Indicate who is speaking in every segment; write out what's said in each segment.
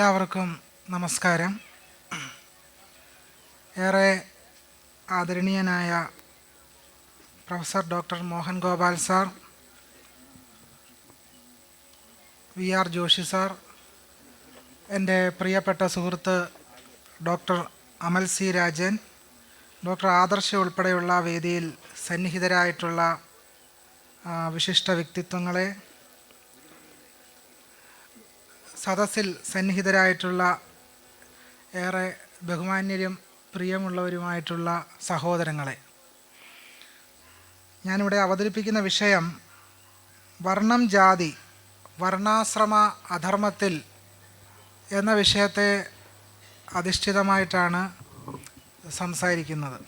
Speaker 1: എല്ലാവർക്കും നമസ്കാരം. ഏറെ ആദരണീയനായ professor doctor Mohan Gopal sir, V R. Joshi sir, എൻ്റെ പ്രിയപ്പെട്ട സുഹൃത്ത് doctor Amal C Rajan, doctor Adarsha ഉൾപ്പെടെയുള്ള വേദിയിൽ സന്നിഹിതരായിട്ടുള്ള വിശിഷ്ട വ്യക്തിത്വങ്ങളെ, സദസ്സിൽ സന്നിഹിതരായിട്ടുള്ള ഏറെ ബഹുമാന്യരും പ്രിയമുള്ളവരുമായിട്ടുള്ള സഹോദരങ്ങളെ, ഞാനിവിടെ അവതരിപ്പിക്കുന്ന വിഷയം വർണ്ണം ജാതി വർണ്ണാശ്രമ അധർമ്മത്തിൽ എന്ന വിഷയത്തെ അധിഷ്ഠിതമായിട്ടാണ് സംസാരിക്കുന്നത്.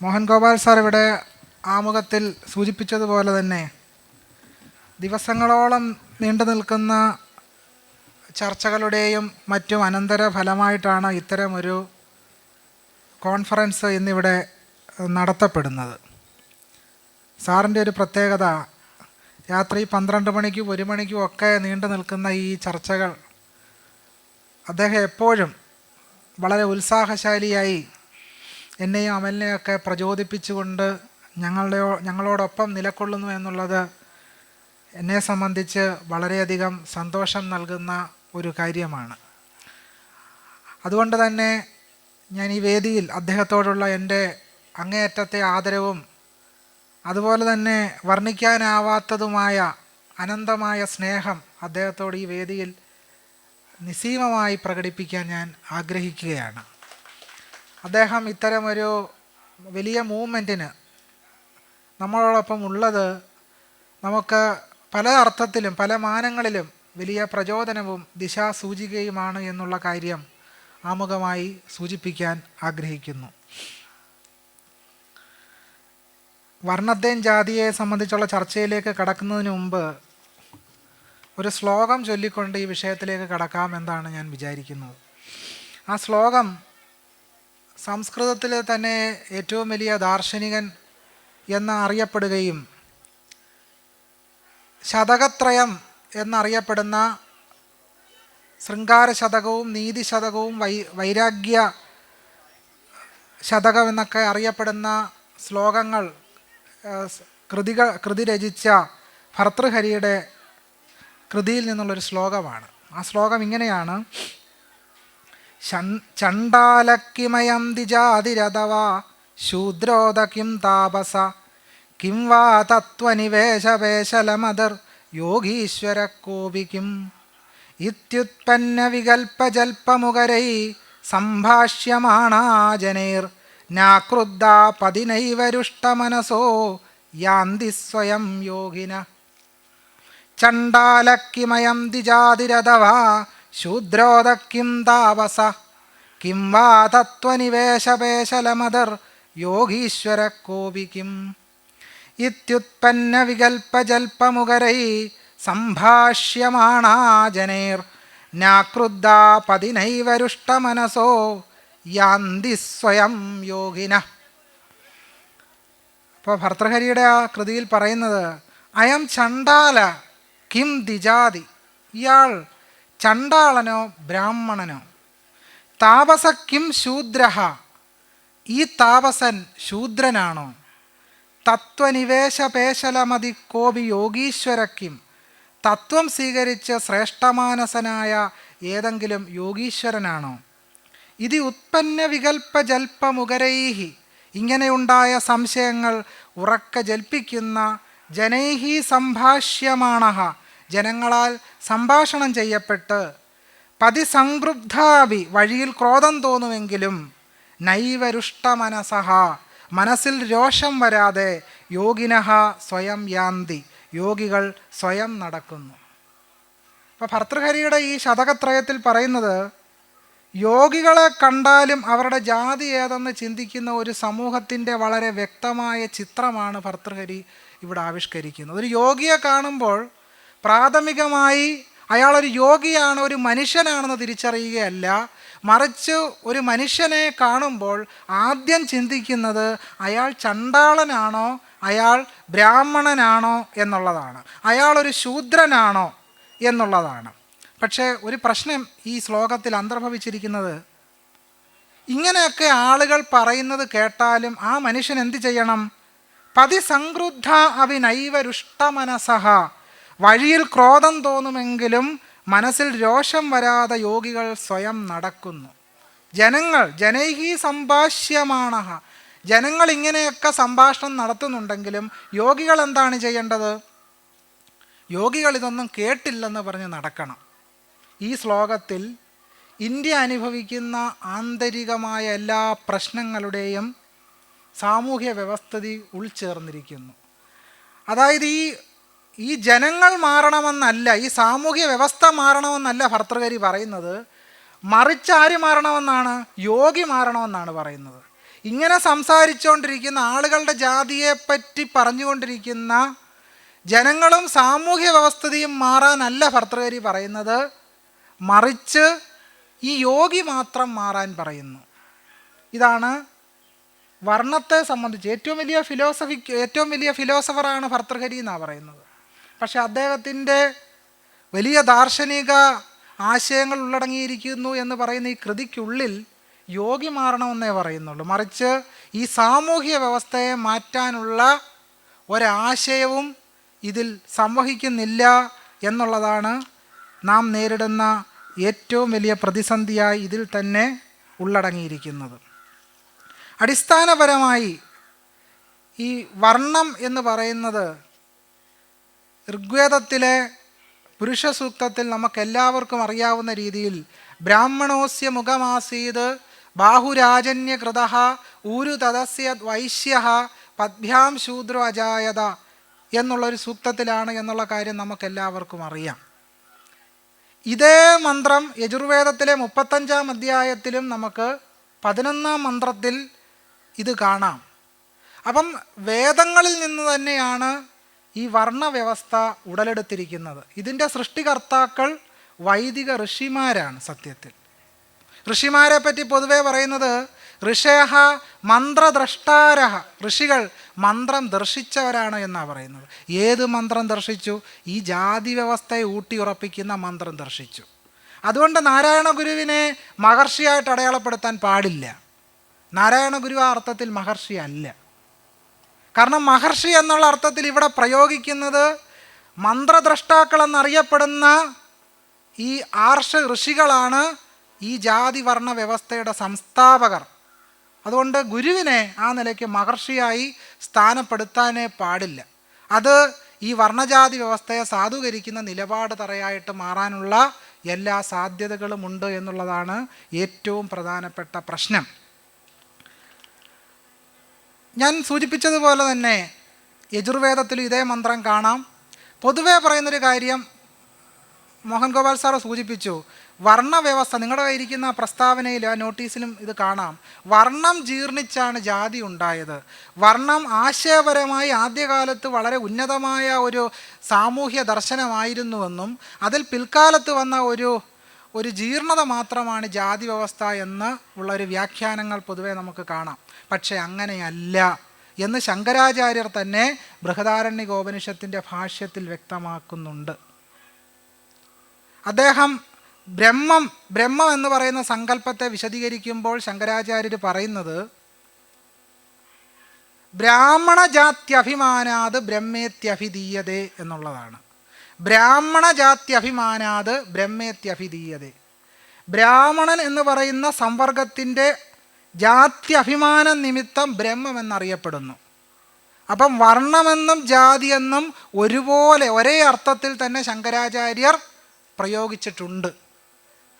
Speaker 1: മോഹൻ ഗോപാൽ സാർ ഇവിടെ ആമുഖത്തിൽ സൂചിപ്പിച്ചതുപോലെ തന്നെ ദിവസങ്ങളോളം നീണ്ടു നിൽക്കുന്ന ചർച്ചകളുടെയും മറ്റും അനന്തര ഫലമായിട്ടാണ് ഇത്തരമൊരു കോൺഫറൻസ് ഇന്നിവിടെ നടത്തപ്പെടുന്നത്. സാറിൻ്റെ ഒരു പ്രത്യേകത, രാത്രി 12 മണിക്കും 1 മണിക്കും ഒക്കെ നീണ്ടു നിൽക്കുന്ന ഈ ചർച്ചകൾ അദ്ദേഹം എപ്പോഴും വളരെ ഉത്സാഹശാലിയായി എന്നെയും അമലിനെയൊക്കെ പ്രചോദിപ്പിച്ചുകൊണ്ട് ഞങ്ങളോടൊപ്പം നിലകൊള്ളുന്നു എന്നുള്ളത് എന്നെ സംബന്ധിച്ച് വളരെയധികം സന്തോഷം നൽകുന്ന ഒരു കാര്യമാണ്. അതുകൊണ്ട് തന്നെ ഞാൻ ഈ വേദിയിൽ അദ്ദേഹത്തോടുള്ള എൻ്റെ അങ്ങേയറ്റത്തെ ആദരവും അതുപോലെ തന്നെ വർണ്ണിക്കാനാവാത്തതുമായ അനന്തമായ സ്നേഹം അദ്ദേഹത്തോട് ഈ വേദിയിൽ നിസ്സീമമായി പ്രകടിപ്പിക്കാൻ ഞാൻ ആഗ്രഹിക്കുകയാണ്. അദ്ദേഹം ഇത്തരമൊരു വലിയ മൂവ്മെൻറ്റിന് നമ്മളോടൊപ്പം ഉള്ളത് നമുക്ക് പല അർത്ഥത്തിലും പല മാനങ്ങളിലും വലിയ പ്രചോദനവും ദിശാസൂചികയുമാണ് എന്നുള്ള കാര്യം ആമുഖമായി സൂചിപ്പിക്കാൻ ആഗ്രഹിക്കുന്നു. വർണ്ണത്തെയും ജാതിയെ സംബന്ധിച്ചുള്ള ചർച്ചയിലേക്ക് കടക്കുന്നതിന് മുമ്പ് ഒരു ശ്ലോകം ചൊല്ലിക്കൊണ്ട് ഈ വിഷയത്തിലേക്ക് കടക്കാമെന്നാണ് ഞാൻ വിചാരിക്കുന്നത്. ആ ശ്ലോകം സംസ്കൃതത്തിലെ തന്നെ ഏറ്റവും വലിയ ദാർശനികൻ എന്ന് അറിയപ്പെടുകയും ശതകത്രയം എന്നറിയപ്പെടുന്ന ശൃംഗാര ശതകവും നീതി ശതകവും വൈരാഗ്യ ശതകം എന്നൊക്കെ അറിയപ്പെടുന്ന ശ്ലോകങ്ങൾ കൃതി രചിച്ച ഭർതൃഹരിയുടെ കൃതിയിൽ നിന്നുള്ളൊരു ശ്ലോകമാണ്. ആ ശ്ലോകം ഇങ്ങനെയാണ്: ചണ്ഡാലക്കിമയം ദിജാതിരഥവാ ശൂദ്രോദകിം താപസ കിം വാ തത്വനിവേശവേശലമദർ യോഗീശ്വര കോപിക്കും ഇത്യുത്പന്ന വികൽപ്പജൽപ്പമുഖരൈ സംഭാഷ്യമാണാ ജനൈർ നാക്രുദ്ധാ പതിനൈവരുഷ്ടമനസോ യാന്തി സ്വയം യോഗിന. ചണ്ഡാലക്കിമയം ദിജാതിരഥവാ ശൂദ്രോദകിം താപസ കിം വാ തത്വനിവേശവേശലമദർ യോഗീശ്വര കോപിക്കും ഇത്യുത്പന്ന വികൽപ്പജൽപ്പമുഖരൈ സംഭാഷ്യമാണാ ജനൈർ നാക്രുദ്ധാ പതിനൈവരുഷ്ടമനസോ യാന്തി സ്വയം യോഗിന. അപ്പോൾ ഭർതൃഹരിയുടെ ആ കൃതിയിൽ പറയുന്നത്, അയം ചണ്ഡാല കിം ദിജാതി, ഇയാൾ ചണ്ഡാളനോ ബ്രാഹ്മണനോ, താപസ കിം ശൂദ്രഹ, ഈ താപസൻ ശൂദ്രനാണോ, തത്വനിവേശപേശലമതി കോപി യോഗീശ്വരക്കിം, തത്വം സ്വീകരിച്ച് ശ്രേഷ്ഠമാനസനായ ഏതെങ്കിലും യോഗീശ്വരനാണോ, ഇത് ഉത്പന്ന വികൽപ്പജൽപ്പമുഖരൈഹി, ഇങ്ങനെയുണ്ടായ സംശയങ്ങൾ ഉറക്കെ ജൽപ്പിക്കുന്ന ജനൈഹി സംഭാഷ്യമാണഃ, ജനങ്ങളാൽ സംഭാഷണം ചെയ്യപ്പെട്ട്, പതിസംകൃബ്ധാഭി, വഴിയിൽ ക്രോധം തോന്നുമെങ്കിലും, നൈവരുഷ്ടമനസഃ, മനസ്സിൽ രോഷം വരാതെ, യോഗിനഃ സ്വയം യാന്തി, യോഗികൾ സ്വയം നടക്കുന്നു. അപ്പോൾ ഭർതൃഹരിയുടെ ഈ ശതകത്രയത്തിൽ പറയുന്നത്, യോഗികളെ കണ്ടാലും അവരുടെ ജാതി ഏതെന്ന് ചിന്തിക്കുന്ന ഒരു സമൂഹത്തിൻ്റെ വളരെ വ്യക്തമായ ചിത്രമാണ് ഭർതൃഹരി ഇവിടെ ആവിഷ്കരിക്കുന്നത്. ഒരു യോഗിയെ കാണുമ്പോൾ പ്രാഥമികമായി അയാളൊരു യോഗിയാണ്, ഒരു മനുഷ്യനാണെന്ന് തിരിച്ചറിയുകയല്ല, മറിച്ച് ഒരു മനുഷ്യനെ കാണുമ്പോൾ ആദ്യം ചിന്തിക്കുന്നത് അയാൾ ചണ്ഡാളനാണോ, അയാൾ ബ്രാഹ്മണനാണോ എന്നുള്ളതാണ്, അയാളൊരു ശൂദ്രനാണോ എന്നുള്ളതാണ്. പക്ഷേ ഒരു പ്രശ്നം ഈ ശ്ലോകത്തിൽ അന്തർഭവിച്ചിരിക്കുന്നത്, ഇങ്ങനെയൊക്കെ ആളുകൾ പറയുന്നത് കേട്ടാലും ആ മനുഷ്യൻ എന്ത് ചെയ്യണം? പതിസംക്രുദ്ധ അവിനൈവരുഷ്ടമനസഹ, വഴിയിൽ ക്രോധം തോന്നുമെങ്കിലും മനസ്സിൽ രോഷം വരാതെ യോഗികൾ സ്വയം നടക്കുന്നു. ജനൈഹി സംഭാഷ്യമാണ, ജനങ്ങൾ ഇങ്ങനെയൊക്കെ സംഭാഷണം നടത്തുന്നുണ്ടെങ്കിലും യോഗികൾ എന്താണ് ചെയ്യേണ്ടത്? യോഗികൾ ഇതൊന്നും കേട്ടില്ലെന്ന് പറഞ്ഞ് നടക്കണം. ഈ ശ്ലോകത്തിൽ ഇന്ത്യ അനുഭവിക്കുന്ന ആന്തരികമായ എല്ലാ പ്രശ്നങ്ങളുടെയും സാമൂഹ്യ വ്യവസ്ഥിതി ഉൾച്ചേർന്നിരിക്കുന്നു. അതായത് ഈ ജനങ്ങൾ മാറണമെന്നല്ല, ഈ സാമൂഹ്യ വ്യവസ്ഥ മാറണമെന്നല്ല ഭർതൃഹരി പറയുന്നത്, മറിച്ച് ആര് മാറണമെന്നാണ്? യോഗി മാറണമെന്നാണ് പറയുന്നത്. ഇങ്ങനെ സംസാരിച്ചുകൊണ്ടിരിക്കുന്ന ആളുകളുടെ ജാതിയെപ്പറ്റി പറഞ്ഞുകൊണ്ടിരിക്കുന്ന ജനങ്ങളും സാമൂഹ്യ വ്യവസ്ഥിതിയും മാറാനല്ല ഭർതൃഹരി പറയുന്നത്, മറിച്ച് ഈ യോഗി മാത്രം മാറാൻ പറയുന്നു. ഇതാണ് വർണ്ണത്തെ സംബന്ധിച്ച് ഏറ്റവും വലിയ ഫിലോസഫറാണ് ഭർതൃഹരി എന്നാണ് പറയുന്നത്. പക്ഷെ അദ്ദേഹത്തിൻ്റെ വലിയ ദാർശനിക ആശയങ്ങൾ ഉള്ളടങ്ങിയിരിക്കുന്നു എന്ന് പറയുന്ന ഈ കൃതിക്കുള്ളിൽ യോഗി മാറണമെന്നേ പറയുന്നുള്ളൂ, മറിച്ച് ഈ സാമൂഹ്യ വ്യവസ്ഥയെ മാറ്റാനുള്ള ഒരാശയവും ഇതിൽ സംവഹിക്കുന്നില്ല എന്നുള്ളതാണ് നാം നേരിടുന്ന ഏറ്റവും വലിയ പ്രതിസന്ധിയായി ഇതിൽ തന്നെ ഉള്ളടങ്ങിയിരിക്കുന്നത്. അടിസ്ഥാനപരമായി ഈ വർണ്ണം എന്ന് പറയുന്നത് ഋഗ്വേദത്തിലെ പുരുഷ സൂക്തത്തിൽ നമുക്കെല്ലാവർക്കും അറിയാവുന്ന രീതിയിൽ ബ്രാഹ്മണോസ്യ മുഖമാസീത് ബാഹുരാജന്യകൃത ഊരു തദസ്യ വൈശ്യ പദ്ഭ്യാം ശൂദ്രോ അജായത എന്നുള്ളൊരു സൂക്തത്തിലാണ് എന്നുള്ള കാര്യം നമുക്കെല്ലാവർക്കും അറിയാം. ഇതേ മന്ത്രം യജുർവേദത്തിലെ 35-ാം അധ്യായത്തിലും നമുക്ക് 11-ാം മന്ത്രത്തിൽ ഇത് കാണാം. അപ്പം വേദങ്ങളിൽ നിന്ന് തന്നെയാണ് ഈ വർണ്ണവ്യവസ്ഥ ഉടലെടുത്തിരിക്കുന്നത്. ഇതിൻ്റെ സൃഷ്ടികർത്താക്കൾ വൈദിക ഋഷിമാരാണ്. സത്യത്തിൽ ഋഷിമാരെ പറ്റി പൊതുവെ പറയുന്നത് ഋഷയഃ മന്ത്രദ്രഷ്ടാരഃ, ഋഷികൾ മന്ത്രം ദർശിച്ചവരാണ് എന്നാണ് പറയുന്നത്. ഏത് മന്ത്രം ദർശിച്ചു? ഈ ജാതി വ്യവസ്ഥയെ ഊട്ടിയുറപ്പിക്കുന്ന മന്ത്രം ദർശിച്ചു. അതുകൊണ്ട് നാരായണ ഗുരുവിനെ മഹർഷിയായിട്ട് അടയാളപ്പെടുത്താൻ പാടില്ല. നാരായണ ഗുരു ആ അർത്ഥത്തിൽ മഹർഷി അല്ല. കാരണം മഹർഷി എന്നുള്ള അർത്ഥത്തിൽ ഇവിടെ പ്രയോഗിക്കുന്നത് മന്ത്രദ്രഷ്ടാക്കൾ എന്നറിയപ്പെടുന്ന ഈ ആർഷ ഋഷികളാണ് ഈ ജാതി വർണ്ണ വ്യവസ്ഥയുടെ സംസ്ഥാപകർ. അതുകൊണ്ട് ഗുരുവിനെ ആ നിലയ്ക്ക് മഹർഷിയായി സ്ഥാനപ്പെടുത്താനേ പാടില്ല. അത് ഈ വർണ്ണജാതി വ്യവസ്ഥയെ സാധൂകരിക്കുന്ന നിലപാട് തറയായിട്ട് മാറാനുള്ള എല്ലാ സാധ്യതകളുമുണ്ട് എന്നുള്ളതാണ് ഏറ്റവും പ്രധാനപ്പെട്ട പ്രശ്നം. ഞാൻ സൂചിപ്പിച്ചതുപോലെ തന്നെ യജുർവേദത്തിലും ഇതേ മന്ത്രം കാണാം. പൊതുവേ പറയുന്നൊരു കാര്യം മോഹൻ ഗോപാൽ സാറ് സൂചിപ്പിച്ചു, വർണ്ണവ്യവസ്ഥ നിങ്ങളുടെ കയ്യിരിക്കുന്ന പ്രസ്താവനയിൽ ആ നോട്ടീസിലും ഇത് കാണാം. വർണ്ണം ജീർണിച്ചാണ് ജാതി ഉണ്ടായത്. വർണ്ണം ആശയപരമായി ആദ്യകാലത്ത് വളരെ ഉന്നതമായ ഒരു സാമൂഹ്യ ദർശനമായിരുന്നുവെന്നും അതിൽ പിൽക്കാലത്ത് വന്ന ഒരു ജീർണത മാത്രമാണ് ജാതി വ്യവസ്ഥ എന്ന് ഉള്ളൊരു വ്യാഖ്യാനങ്ങൾ പൊതുവെ നമുക്ക് കാണാം. പക്ഷേ അങ്ങനെയല്ല എന്ന് ശങ്കരാചാര്യർ തന്നെ ബൃഹദാരണ്യകോപനിഷത്തിൻ്റെ ഭാഷ്യത്തിൽ വ്യക്തമാക്കുന്നുണ്ട്. അദ്ദേഹം ബ്രഹ്മം എന്ന് പറയുന്ന സങ്കല്പത്തെ വിശദീകരിക്കുമ്പോൾ ശങ്കരാചാര്യർ പറയുന്നത് ബ്രാഹ്മണജാത്യഭിമാനാത് ബ്രഹ്മേത്യഭിധീയതേ എന്നുള്ളതാണ്. ബ്രാഹ്മണജാത്യഭിമാനാത് ബ്രഹ്മേത്യഭിധീയതേ, ബ്രാഹ്മണൻ എന്ന് പറയുന്ന സംവർഗത്തിൻ്റെ ജാത്യഭിമാന നിമിത്തം ബ്രഹ്മം എന്നറിയപ്പെടുന്നു. അപ്പം വർണ്ണമെന്നും ജാതിയെന്നും ഒരുപോലെ ഒരേ അർത്ഥത്തിൽ തന്നെ ശങ്കരാചാര്യർ പ്രയോഗിച്ചിട്ടുണ്ട്.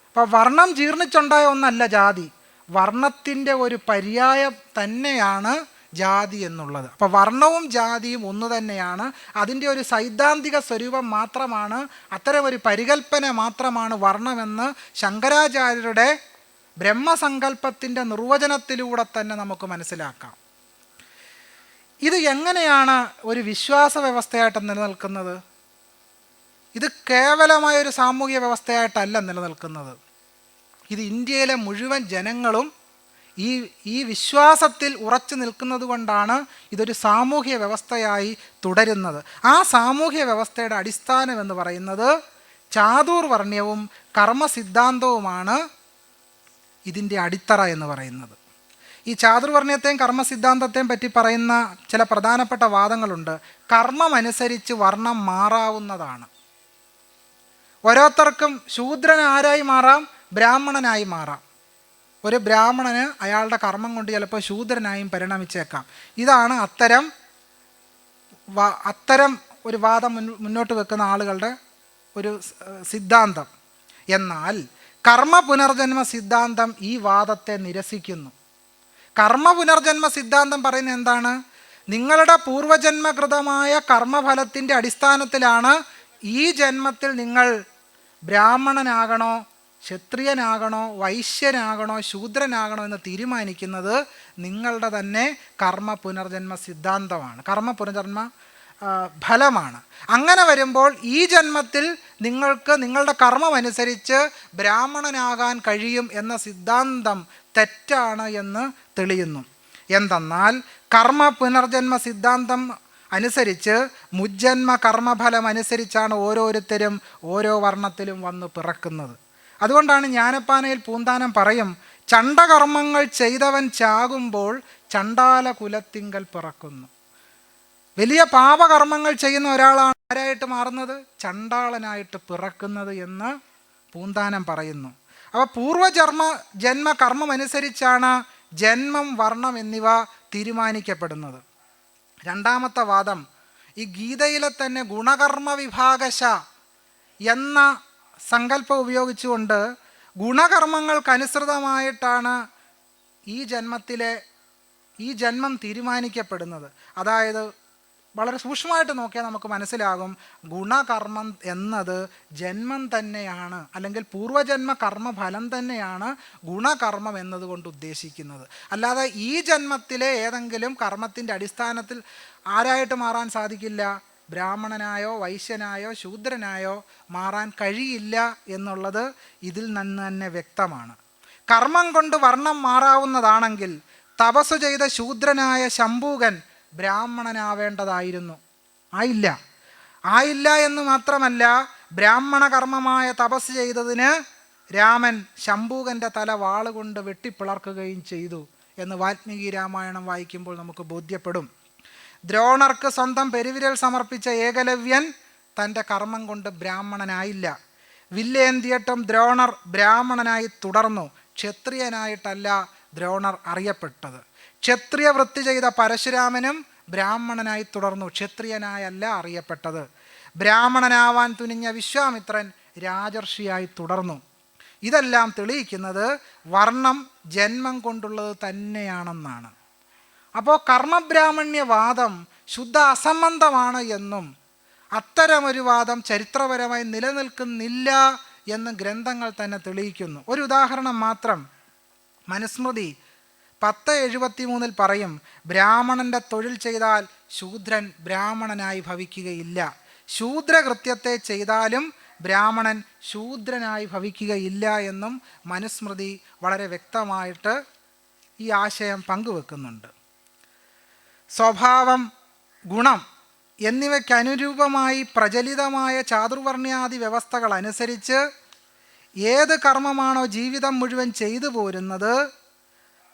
Speaker 1: അപ്പോൾ വർണ്ണം ജീർണിച്ചുണ്ടായ ഒന്നല്ല ജാതി, വർണ്ണത്തിൻ്റെ ഒരു പര്യായം തന്നെയാണ് ജാതി എന്നുള്ളത്. അപ്പോൾ വർണ്ണവും ജാതിയും ഒന്ന് തന്നെയാണ്. അതിൻ്റെ ഒരു സൈദ്ധാന്തിക സ്വരൂപം മാത്രമാണ്, അത്തരം ഒരു പരികൽപ്പന മാത്രമാണ് വർണ്ണമെന്ന് ശങ്കരാചാര്യരുടെ ബ്രഹ്മസങ്കല്പത്തിൻ്റെ നിർവചനത്തിലൂടെ തന്നെ നമുക്ക് മനസ്സിലാക്കാം. ഇത് എങ്ങനെയാണ് ഒരു വിശ്വാസ വ്യവസ്ഥയായിട്ട് നിലനിൽക്കുന്നത്? ഇത് കേവലമായൊരു സാമൂഹിക വ്യവസ്ഥയായിട്ടല്ല നിലനിൽക്കുന്നത്. ഇത് ഇന്ത്യയിലെ മുഴുവൻ ജനങ്ങളും ഈ വിശ്വാസത്തിൽ ഉറച്ചു നിൽക്കുന്നത് കൊണ്ടാണ് ഇതൊരു സാമൂഹ്യ വ്യവസ്ഥയായി തുടരുന്നത്. ആ സാമൂഹ്യ വ്യവസ്ഥയുടെ അടിസ്ഥാനം എന്ന് പറയുന്നത് ചാതുർവർണ്ണ്യവും കർമ്മസിദ്ധാന്തവുമാണ് ഇതിൻ്റെ അടിത്തറ എന്ന് പറയുന്നത്. ഈ ചാതുർവർണ്ണ്യത്തെയും കർമ്മസിദ്ധാന്തത്തെയും പറ്റി പറയുന്ന ചില പ്രധാനപ്പെട്ട വാദങ്ങളുണ്ട്. കർമ്മമനുസരിച്ച് വർണ്ണം മാറാവുന്നതാണ്. ഓരോരുത്തർക്കും ശൂദ്രൻ ആരായി മാറാം? ബ്രാഹ്മണനായി മാറാം. ഒരു ബ്രാഹ്മണന് അയാളുടെ കർമ്മം കൊണ്ട് ചിലപ്പോൾ ശൂദ്രനായും പരിണമിച്ചേക്കാം. ഇതാണ് അത്തരം ഒരു വാദം മുന്നോട്ട് വെക്കുന്ന ആളുകളുടെ ഒരു സിദ്ധാന്തം. എന്നാൽ കർമ്മ പുനർജന്മ സിദ്ധാന്തം ഈ വാദത്തെ നിരസിക്കുന്നു. കർമ്മ പുനർജന്മ സിദ്ധാന്തം പറയുന്നത് എന്താണ്? നിങ്ങളുടെ പൂർവജന്മകൃതമായ കർമ്മഫലത്തിൻ്റെ അടിസ്ഥാനത്തിലാണ് ഈ ജന്മത്തിൽ നിങ്ങൾ ബ്രാഹ്മണനാകണോ, ക്ഷത്രിയനാകണോ, വൈശ്യനാകണോ, ശൂദ്രനാകണോ എന്ന് തീരുമാനിക്കുന്നത് നിങ്ങളുടെ തന്നെ കർമ്മ പുനർജന്മ സിദ്ധാന്തമാണ്, കർമ്മ പുനർജന്മ ഫലമാണ്. അങ്ങനെ വരുമ്പോൾ ഈ ജന്മത്തിൽ നിങ്ങൾക്ക് നിങ്ങളുടെ കർമ്മമനുസരിച്ച് ബ്രാഹ്മണനാകാൻ കഴിയും എന്ന സിദ്ധാന്തം തെറ്റാണ് എന്ന് തെളിയുന്നു. എന്തെന്നാൽ കർമ്മ പുനർജന്മ സിദ്ധാന്തം അനുസരിച്ച് മുജ്ജന്മ കർമ്മഫലം അനുസരിച്ചാണ് ഓരോരുത്തരും ഓരോ വർണ്ണത്തിലും വന്ന് പിറക്കുന്നത്. അതുകൊണ്ടാണ് ജ്ഞാനപ്പാനയിൽ പൂന്താനം പറയും, ചണ്ഡകർമ്മങ്ങൾ ചെയ്തവൻ ചാകുമ്പോൾ ചണ്ഡാല കുലത്തിങ്കൽ പിറക്കുന്നു. വലിയ പാപകർമ്മങ്ങൾ ചെയ്യുന്ന ഒരാളാണ് ആരായിട്ട് മാറുന്നത്? ചണ്ഡാളനായിട്ട് പിറക്കുന്നത് എന്ന് പൂന്താനം പറയുന്നു. അപ്പോൾ ജന്മ കർമ്മം അനുസരിച്ചാണ് ജന്മം, വർണ്ണം എന്നിവ തീരുമാനിക്കപ്പെടുന്നത്. രണ്ടാമത്തെ വാദം, ഈ ഗീതയിലെ തന്നെ ഗുണകർമ്മ വിഭാഗശ എന്ന സങ്കല്പം ഉപയോഗിച്ചുകൊണ്ട് ഗുണകർമ്മങ്ങൾക്കനുസൃതമായിട്ടാണ് ഈ ജന്മം തീരുമാനിക്കപ്പെടുന്നത്. അതായത് വളരെ സൂക്ഷ്മമായിട്ട് നോക്കിയാൽ നമുക്ക് മനസ്സിലാകും, ഗുണകർമ്മം എന്നത് ജന്മം തന്നെയാണ്, അല്ലെങ്കിൽ പൂർവജന്മ കർമ്മഫലം തന്നെയാണ് ഗുണകർമ്മം എന്നതുകൊണ്ട് ഉദ്ദേശിക്കുന്നത്. അല്ലാതെ ഈ ജന്മത്തിലെ ഏതെങ്കിലും കർമ്മത്തിൻ്റെ അടിസ്ഥാനത്തിൽ ആരായിട്ട് മാറാൻ സാധിക്കില്ല? ബ്രാഹ്മണനായോ വൈശ്യനായോ ശൂദ്രനായോ മാറാൻ കഴിയില്ല എന്നുള്ളത് ഇതിൽ നിന്ന് തന്നെ വ്യക്തമാണ്. കർമ്മം കൊണ്ട് വർണ്ണം മാറാവുന്നതാണെങ്കിൽ തപസ് ചെയ്ത ശൂദ്രനായ ശംഭൂകൻ ബ്രാഹ്മണനാവേണ്ടതായിരുന്നു. ആയില്ല എന്ന് മാത്രമല്ല, ബ്രാഹ്മണ കർമ്മമായ തപസ് ചെയ്തതിന് രാമൻ ശംഭൂകൻ്റെ തല വാളുകൊണ്ട് വെട്ടിപ്പിളർക്കുകയും ചെയ്തു എന്ന് വാൽമീകി രാമായണം വായിക്കുമ്പോൾ നമുക്ക് ബോധ്യപ്പെടും. ദ്രോണർക്ക് സ്വന്തം പെരുവിരൽ സമർപ്പിച്ച ഏകലവ്യൻ തൻ്റെ കർമ്മം കൊണ്ട് ബ്രാഹ്മണനായില്ല. വില്ലേന്തിയിട്ടും ദ്രോണർ ബ്രാഹ്മണനായി തുടർന്നു. ക്ഷത്രിയനായിട്ടല്ല ദ്രോണർ അറിയപ്പെട്ടത്. ക്ഷത്രിയ വൃത്തി ചെയ്ത പരശുരാമനും ബ്രാഹ്മണനായി തുടർന്നു, ക്ഷത്രിയനായല്ല അറിയപ്പെട്ടത്. ബ്രാഹ്മണനാവാൻ തുനിഞ്ഞ വിശ്വാമിത്രൻ രാജർഷിയായി തുടർന്നു. ഇതെല്ലാം തെളിയിക്കുന്നത് വർണ്ണം ജന്മം കൊണ്ടുള്ളത് തന്നെയാണെന്നാണ്. അപ്പോൾ കർമ്മബ്രാഹ്മണ്യവാദം ശുദ്ധ അസംബന്ധമാണ് എന്നും അത്തരമൊരു വാദം ചരിത്രപരമായി നിലനിൽക്കുന്നില്ല എന്ന് ഗ്രന്ഥങ്ങൾ തന്നെ തെളിയിക്കുന്നു. ഒരു ഉദാഹരണം മാത്രം. മനുസ്മൃതി 1073 പറയും, ബ്രാഹ്മണൻ്റെ തൊഴിൽ ചെയ്താൽ ശൂദ്രൻ ബ്രാഹ്മണനായി ഭവിക്കുകയില്ല. ശൂദ്രകൃത്യത്തെ ചെയ്താലും ബ്രാഹ്മണൻ ശൂദ്രനായി ഭവിക്കുകയില്ല എന്നും മനുസ്മൃതി വളരെ വ്യക്തമായിട്ട് ഈ ആശയം പങ്കുവെക്കുന്നുണ്ട്. സ്വഭാവം, ഗുണം എന്നിവയ്ക്കനുരൂപമായി പ്രചലിതമായ ചാതുർവർണ്ണ്യാദി വ്യവസ്ഥകൾ അനുസരിച്ച് ഏത് കർമ്മമാണോ ജീവിതം മുഴുവൻ ചെയ്തു പോരുന്നത്,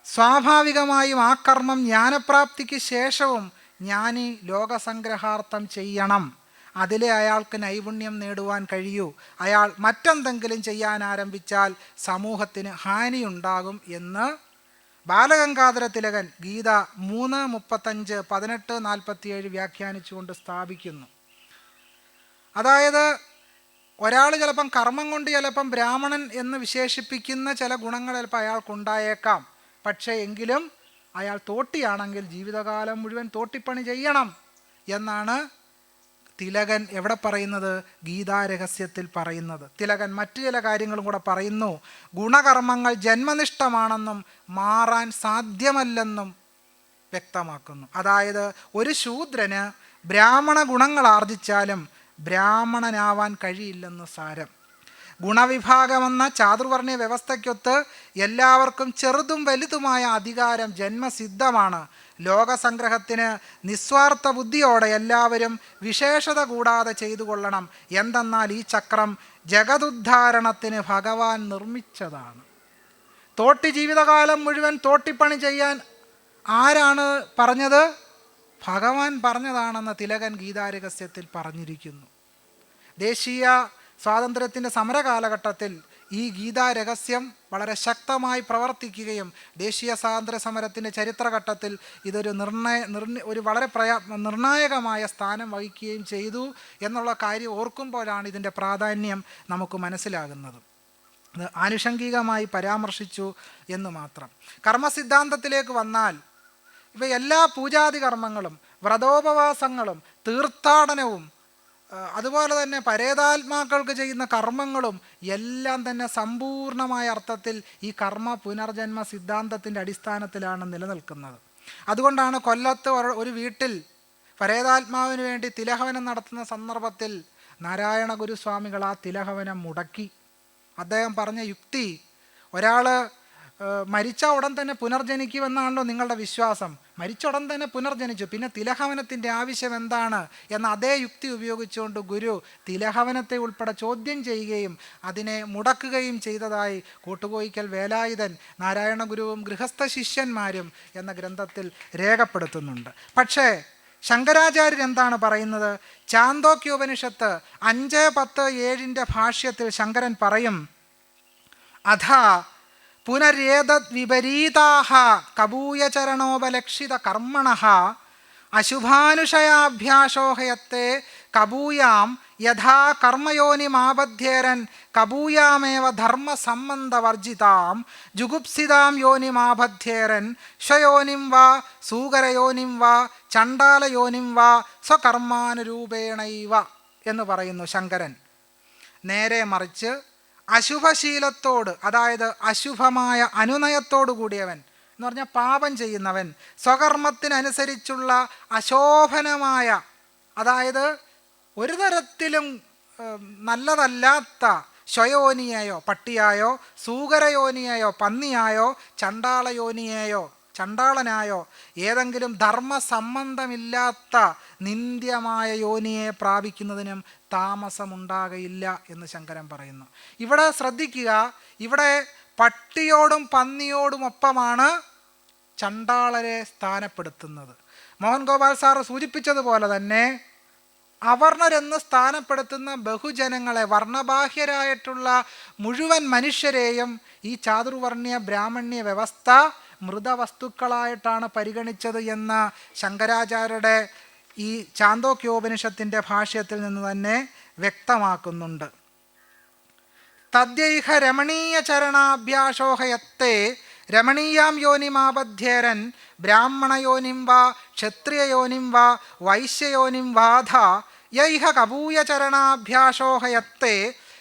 Speaker 1: സ്വാഭാവികമായും ആ കർമ്മം ജ്ഞാനപ്രാപ്തിക്ക് ശേഷവും ജ്ഞാനി ലോകസംഗ്രഹാർത്ഥം ചെയ്യണം. അതിലെ അയാൾക്ക് നൈപുണ്യം നേടുവാൻ കഴിയൂ. അയാൾ മറ്റെന്തെങ്കിലും ചെയ്യാൻ ആരംഭിച്ചാൽ സമൂഹത്തിന് ഹാനിയുണ്ടാകും എന്ന് ബാലഗംഗാധര തിലകൻ ഗീത 3:35, 18:47 വ്യാഖ്യാനിച്ചുകൊണ്ട് സ്ഥാപിക്കുന്നു. അതായത് ഒരാൾ ചിലപ്പം കർമ്മം കൊണ്ട് ചിലപ്പം ബ്രാഹ്മണൻ എന്ന് വിശേഷിപ്പിക്കുന്ന ചില ഗുണങ്ങൾ ചിലപ്പോൾ അയാൾക്കുണ്ടായേക്കാം. പക്ഷേ എങ്കിലും അയാൾ തോട്ടിയാണെങ്കിൽ ജീവിതകാലം മുഴുവൻ തോട്ടിപ്പണി ചെയ്യണം എന്നാണ് തിലകൻ എവിടെ പറയുന്നത്? ഗീതാരഹസ്യത്തിൽ പറയുന്നത്. തിലകൻ മറ്റു ചില കാര്യങ്ങളും കൂടെ പറയുന്നു. ഗുണകർമ്മങ്ങൾ ജന്മനിഷ്ഠമാണെന്നും മാറാൻ സാധ്യമല്ലെന്നും വ്യക്തമാക്കുന്നു. അതായത് ഒരു ശൂദ്രന് ബ്രാഹ്മണ ഗുണങ്ങൾ ആർജിച്ചാലും ബ്രാഹ്മണനാവാൻ കഴിയില്ലെന്ന് സാരം. ഗുണവിഭാഗമെന്ന ചാതുർവർണ്ണ്യ വ്യവസ്ഥയ്ക്കൊത്ത് എല്ലാവർക്കും ചെറുതും വലുതുമായ അധികാരം ജന്മസിദ്ധമാണ്. ലോകസംഗ്രഹത്തിന് നിസ്വാർത്ഥ ബുദ്ധിയോടെ എല്ലാവരും വിശേഷത കൂടാതെ ചെയ്തു കൊള്ളണം. എന്തെന്നാൽ ഈ ചക്രം ജഗതുദ്ധാരണത്തിന് ഭഗവാൻ നിർമ്മിച്ചതാണ്. തോട്ടി ജീവിതകാലം മുഴുവൻ തോട്ടിപ്പണി ചെയ്യാൻ ആരാണ് പറഞ്ഞത്? ഭഗവാൻ പറഞ്ഞതാണെന്ന് തിലകൻ ഗീതാരഹസ്യത്തിൽ പറഞ്ഞിരിക്കുന്നു. ദേശീയ സ്വാതന്ത്ര്യത്തിൻ്റെ സമരകാലഘട്ടത്തിൽ ഈ ഗീതാരഹസ്യം വളരെ ശക്തമായി പ്രവർത്തിക്കുകയും ദേശീയ സ്വാതന്ത്ര്യ സമരത്തിൻ്റെ ചരിത്രഘട്ടത്തിൽ ഇതൊരു ഒരു വളരെ നിർണായകമായ സ്ഥാനം വഹിക്കുകയും ചെയ്തു എന്നുള്ള കാര്യം ഓർക്കുമ്പോഴാണ് ഇതിൻ്റെ പ്രാധാന്യം നമുക്ക് മനസ്സിലാകുന്നത്. അത് ആനുഷംഗികമായി പരാമർശിച്ചു എന്ന് മാത്രം. കർമ്മസിദ്ധാന്തത്തിലേക്ക് വന്നാൽ ഇവ എല്ലാ പൂജാതി കർമ്മങ്ങളും വ്രതോപവാസങ്ങളും തീർത്ഥാടനവും അതുപോലെ തന്നെ പരേതാത്മാക്കൾക്ക് ചെയ്യുന്ന കർമ്മങ്ങളും എല്ലാം തന്നെ സമ്പൂർണമായ അർത്ഥത്തിൽ ഈ കർമ്മ പുനർജന്മ സിദ്ധാന്തത്തിൻ്റെ അടിസ്ഥാനത്തിലാണ് നിലനിൽക്കുന്നത്. അതുകൊണ്ടാണ് കൊല്ലത്ത് ഒരു വീട്ടിൽ പരേതാത്മാവിന് വേണ്ടി തിലഹവനം നടത്തുന്ന സന്ദർഭത്തിൽ നാരായണ ഗുരുസ്വാമികൾ ആ തിലഹവനം മുടക്കി. അദ്ദേഹം പറഞ്ഞ യുക്തി, ഒരാൾ മരിച്ച ഉടൻ തന്നെ പുനർജനിക്കുമെന്നാണല്ലോ നിങ്ങളുടെ വിശ്വാസം. മരിച്ച ഉടൻ തന്നെ പുനർജനിച്ചു, പിന്നെ തിലഹവനത്തിൻ്റെ ആവശ്യം എന്താണ് എന്ന അതേ യുക്തി ഉപയോഗിച്ചുകൊണ്ട് ഗുരു തിലഹവനത്തെ ഉൾപ്പെടെ ചോദ്യം ചെയ്യുകയും അതിനെ മുടക്കുകയും ചെയ്തതായി കൂട്ടുകോയിക്കൽ വേലായുധൻ നാരായണ ഗുരുവും ഗൃഹസ്ഥ ശിഷ്യന്മാരും എന്ന ഗ്രന്ഥത്തിൽ രേഖപ്പെടുത്തുന്നുണ്ട്. പക്ഷേ ശങ്കരാചാര്യർ എന്താണ് പറയുന്നത്? ചാന്തോക്യോപനിഷത്ത് 5:10-7 ഭാഷ്യത്തിൽ ശങ്കരൻ പറയും, അഥ പുനരേതദ് വിപരീതാഹ കബൂയചരണോപലക്ഷിത കർമ്മണഃ അശുഭാനുഷയാഭ്യാസോഹയത്തെ കബൂയാം യഥാ കർമ്മയോനിമാബധ്യേരൻ കബൂയാമേവ ധർമ്മസംബന്ധവർജിതാം ജുഗുപ്സിതാം യോനിമാബധ്യേരൻ സ്വയോനിം വാ സൂകരയോനിം വാ ചണ്ഡാലയോനിം വാ സ്വകർമാനുരൂപേണൈവ എന്ന് പറയുന്നു ശങ്കരൻ. നേരെ മറിച്ച് അശുഭശീലത്തോട്, അതായത് അശുഭമായ അനുനയത്തോടു കൂടിയവൻ എന്ന് പറഞ്ഞാൽ പാപം ചെയ്യുന്നവൻ, സ്വകർമ്മത്തിനനുസരിച്ചുള്ള അശോഭനമായ, അതായത് ഒരു തരത്തിലും നല്ലതല്ലാത്ത സ്വയോനിയെയോ പട്ടിയായോ സൂകരയോനിയെയോ പന്നിയായോ ചണ്ഡാളയോനിയെയോ ചണ്ഡാളനായോ ഏതെങ്കിലും ധർമ്മസംബന്ധമില്ലാത്ത നിന്ദ്യമായ യോനിയെ പ്രാപിക്കുന്നതിനും താമസമുണ്ടാകയില്ല എന്ന് ശങ്കരൻ പറയുന്നു. ഇവിടെ ശ്രദ്ധിക്കുക, ഇവിടെ പട്ടിയോടും പന്നിയോടും ഒപ്പമാണ് ചണ്ഡാളരെ സ്ഥാനപ്പെടുത്തുന്നത്. മോഹൻ ഗോപാൽ സാറ് സൂചിപ്പിച്ചതുപോലെ തന്നെ അവർണരെന്ന് സ്ഥാനപ്പെടുത്തുന്ന ബഹുജനങ്ങളെ, വർണ്ണബാഹ്യരായിട്ടുള്ള മുഴുവൻ മനുഷ്യരെയും ഈ ചാതുർവർണ്ണ്യ ബ്രാഹ്മണ്യ വ്യവസ്ഥ മൃതവസ്തുക്കളായിട്ടാണ് പരിഗണിച്ചത് എന്ന ശങ്കരാചാര്യരുടെ ഈ ചാന്തോക്യോപനിഷത്തിൻ്റെ ഭാഷ്യത്തിൽ നിന്ന് തന്നെ വ്യക്തമാക്കുന്നുണ്ട്. തദ്യൈഹ രമണീയ ചരണാഭ്യാസോഹയത്തെ രമണീയാം യോനിമാബധ്യേരൻ ബ്രാഹ്മണയോനിം വാ ക്ഷത്രിയയോനിം വാ വൈശ്യയോനിം വാധ യൈഹ കബൂയചരണാഭ്യാസോഹയത്തെ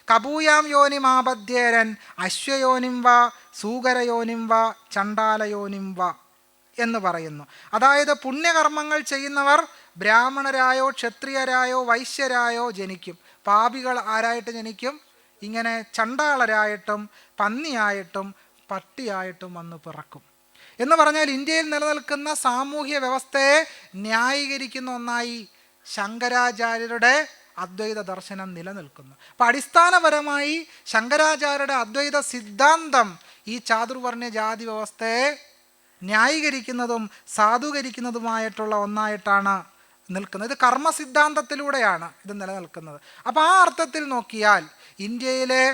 Speaker 1: കബൂയാം യോനിമാബധ്യേരൻ അശ്വയോനിം വാ സൂകരയോനിം വാ ചണ്ഡാലയോനിം വാ എന്ന് പറയുന്നു. അതായത് പുണ്യകർമ്മങ്ങൾ ചെയ്യുന്നവർ ബ്രാഹ്മണരായോ ക്ഷത്രിയരായോ വൈശ്യരായോ ജനിക്കും. പാപികൾ ആരായിട്ട് ജനിക്കും? ഇങ്ങനെ ചണ്ഡാളരായിട്ടും പന്നിയായിട്ടും പട്ടിയായിട്ടും വന്ന് പിറക്കും. എന്ന് പറഞ്ഞാൽ ഇന്ത്യയിൽ നിലനിൽക്കുന്ന സാമൂഹ്യ വ്യവസ്ഥയെ ന്യായീകരിക്കുന്ന ഒന്നായി ശങ്കരാചാര്യരുടെ അദ്വൈത ദർശനം നിലനിൽക്കുന്നു. അപ്പം അടിസ്ഥാനപരമായി ശങ്കരാചാര്യരുടെ അദ്വൈത സിദ്ധാന്തം ഈ ചാതുർവർണ്ണ്യ ജാതി വ്യവസ്ഥയെ ന്യായീകരിക്കുന്നതും സാധൂകരിക്കുന്നതുമായിട്ടുള്ള ഒന്നായിട്ടാണ് നിൽക്കുന്നത്. ഇത് കർമ്മസിദ്ധാന്തത്തിലൂടെയാണ് ഇത് നിലനിൽക്കുന്നത്. അപ്പോൾ ആ അർത്ഥത്തിൽ നോക്കിയാൽ ഇന്ത്യയിലെ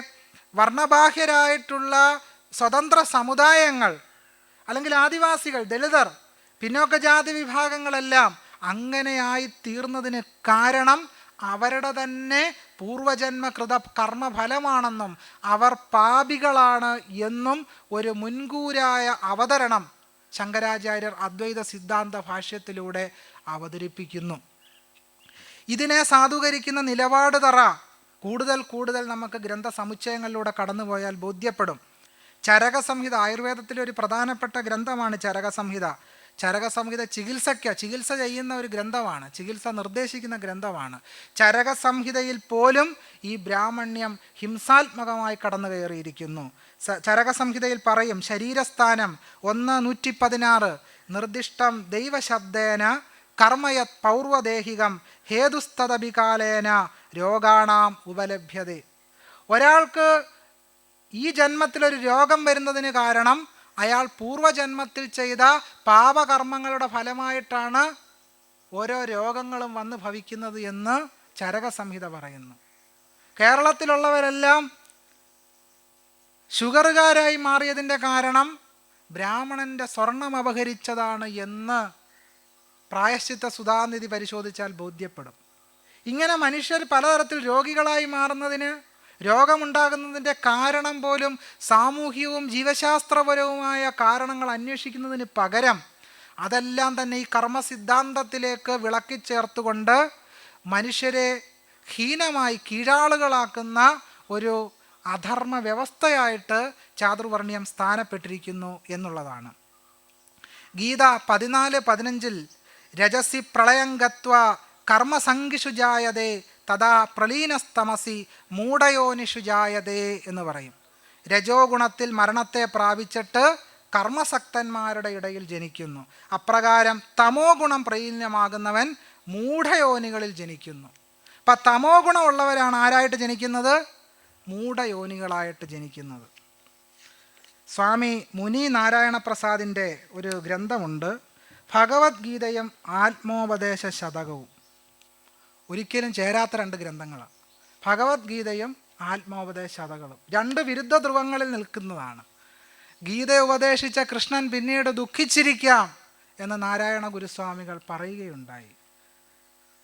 Speaker 1: വർണ്ണബാഹ്യരായിട്ടുള്ള സ്വതന്ത്ര സമുദായങ്ങൾ അല്ലെങ്കിൽ ആദിവാസികൾ, ദളിതർ, പിന്നോക്ക ജാതി വിഭാഗങ്ങളെല്ലാം അങ്ങനെയായി തീർന്നതിന് കാരണം അവരുടെ തന്നെ പൂർവജന്മകൃത കർമ്മഫലമാണെന്നും അവർ പാപികളാണ് എന്നും ഒരു മുൻകൂരായ അവതരണം ശങ്കരാചാര്യർ അദ്വൈത സിദ്ധാന്ത ഭാഷ്യത്തിലൂടെ അവതരിപ്പിക്കുന്നു. ഇതിനെ സാധൂകരിക്കുന്ന നിലപാട് തറ കൂടുതൽ നമുക്ക് ഗ്രന്ഥ സമുച്ചയങ്ങളിലൂടെ കടന്നുപോയാൽ ബോധ്യപ്പെടും. ചരകസംഹിത ആയുർവേദത്തിലെ ഒരു പ്രധാനപ്പെട്ട ഗ്രന്ഥമാണ് ചരകസംഹിത. ചരകസംഹിത ചികിത്സ ചെയ്യുന്ന ഒരു ഗ്രന്ഥമാണ്, ചികിത്സ നിർദ്ദേശിക്കുന്ന ഗ്രന്ഥമാണ്. ചരകസംഹിതയിൽ പോലും ഈ ബ്രാഹ്മണ്യം ഹിംസാത്മകമായി കടന്നു കയറിയിരിക്കുന്നു. ചരകസംഹിതയിൽ പറയും, ശരീരസ്ഥാനം 1:116, നിർദ്ദിഷ്ടം ദൈവശബ്ദേന കർമ്മയത് പൗർവദേഹികം ഹേതുസ്തദഭികാലേന രോഗാണാം ഉപലഭ്യത. ഒരാൾക്ക് ഈ ജന്മത്തിലൊരു രോഗം വരുന്നതിന് കാരണം അയാൾ പൂർവജന്മത്തിൽ ചെയ്ത പാപകർമ്മങ്ങളുടെ ഫലമായിട്ടാണ് ഓരോ രോഗങ്ങളും വന്ന് ഭവിക്കുന്നത് എന്ന് ചരകസംഹിത പറയുന്നു. കേരളത്തിലുള്ളവരെല്ലാം ഷുഗറുകാരായി മാറിയതിൻ്റെ കാരണം ബ്രാഹ്മണൻ്റെ സ്വർണം അപഹരിച്ചതാണ് എന്ന് പ്രായശ്ചിത്ത സുധാനിധി പരിശോധിച്ചാൽ ബോധ്യപ്പെടും. ഇങ്ങനെ മനുഷ്യർ പലതരത്തിൽ രോഗികളായി മാറുന്നതിന്, രോഗമുണ്ടാകുന്നതിൻ്റെ കാരണം പോലും സാമൂഹികവും ജീവശാസ്ത്രപരവുമായ കാരണങ്ങൾ അന്വേഷിക്കുന്നതിന് പകരം അതെല്ലാം തന്നെ ഈ കർമ്മസിദ്ധാന്തത്തിലേക്ക് വിളക്കിച്ചേർത്തുകൊണ്ട് മനുഷ്യരെ ഹീനമായി കീഴാളുകളാക്കുന്ന ഒരു അധർമ്മ വ്യവസ്ഥയായിട്ട് ചാതുർവർണ്ണ്യം സ്ഥാനപ്പെട്ടിരിക്കുന്നു എന്നുള്ളതാണ്. ഗീത 14:15 രജസി പ്രളയം ഗത്വ കർമ്മസംഗിഷു ജായതേ തഥാ പ്രലീനസ്തമസി മൂഢയോനിഷു ജായതേ എന്ന് പറയും. രജോ ഗുണത്തിൽ മരണത്തെ പ്രാപിച്ചിട്ട് കർമ്മസക്തന്മാരുടെ ഇടയിൽ ജനിക്കുന്നു. അപ്രകാരം തമോ ഗുണം പ്രലീനമാകുന്നവൻ മൂഢയോനികളിൽ ജനിക്കുന്നു. അപ്പം തമോ ഗുണമുള്ളവരാണ് ആരായിട്ട് ജനിക്കുന്നത്? മൂഢയോനികളായിട്ട് ജനിക്കുന്നത്. സ്വാമി മുനി നാരായണ പ്രസാദിൻ്റെ ഒരു ഗ്രന്ഥമുണ്ട്, ഭഗവത്ഗീതയും ആത്മോപദേശ ശതകവും. ഒരിക്കലും ചേരാത്ത രണ്ട് ഗ്രന്ഥങ്ങളാണ് ഭഗവത്ഗീതയും ആത്മോപദേശ ശതകളും. രണ്ട് വിരുദ്ധ ധ്രുവങ്ങളിൽ നിൽക്കുന്നതാണ്. ഗീത ഉപദേശിച്ച കൃഷ്ണൻ പിന്നീട് ദുഃഖിച്ചിരിക്കാം എന്ന് നാരായണ ഗുരുസ്വാമികൾ പറയുകയുണ്ടായി.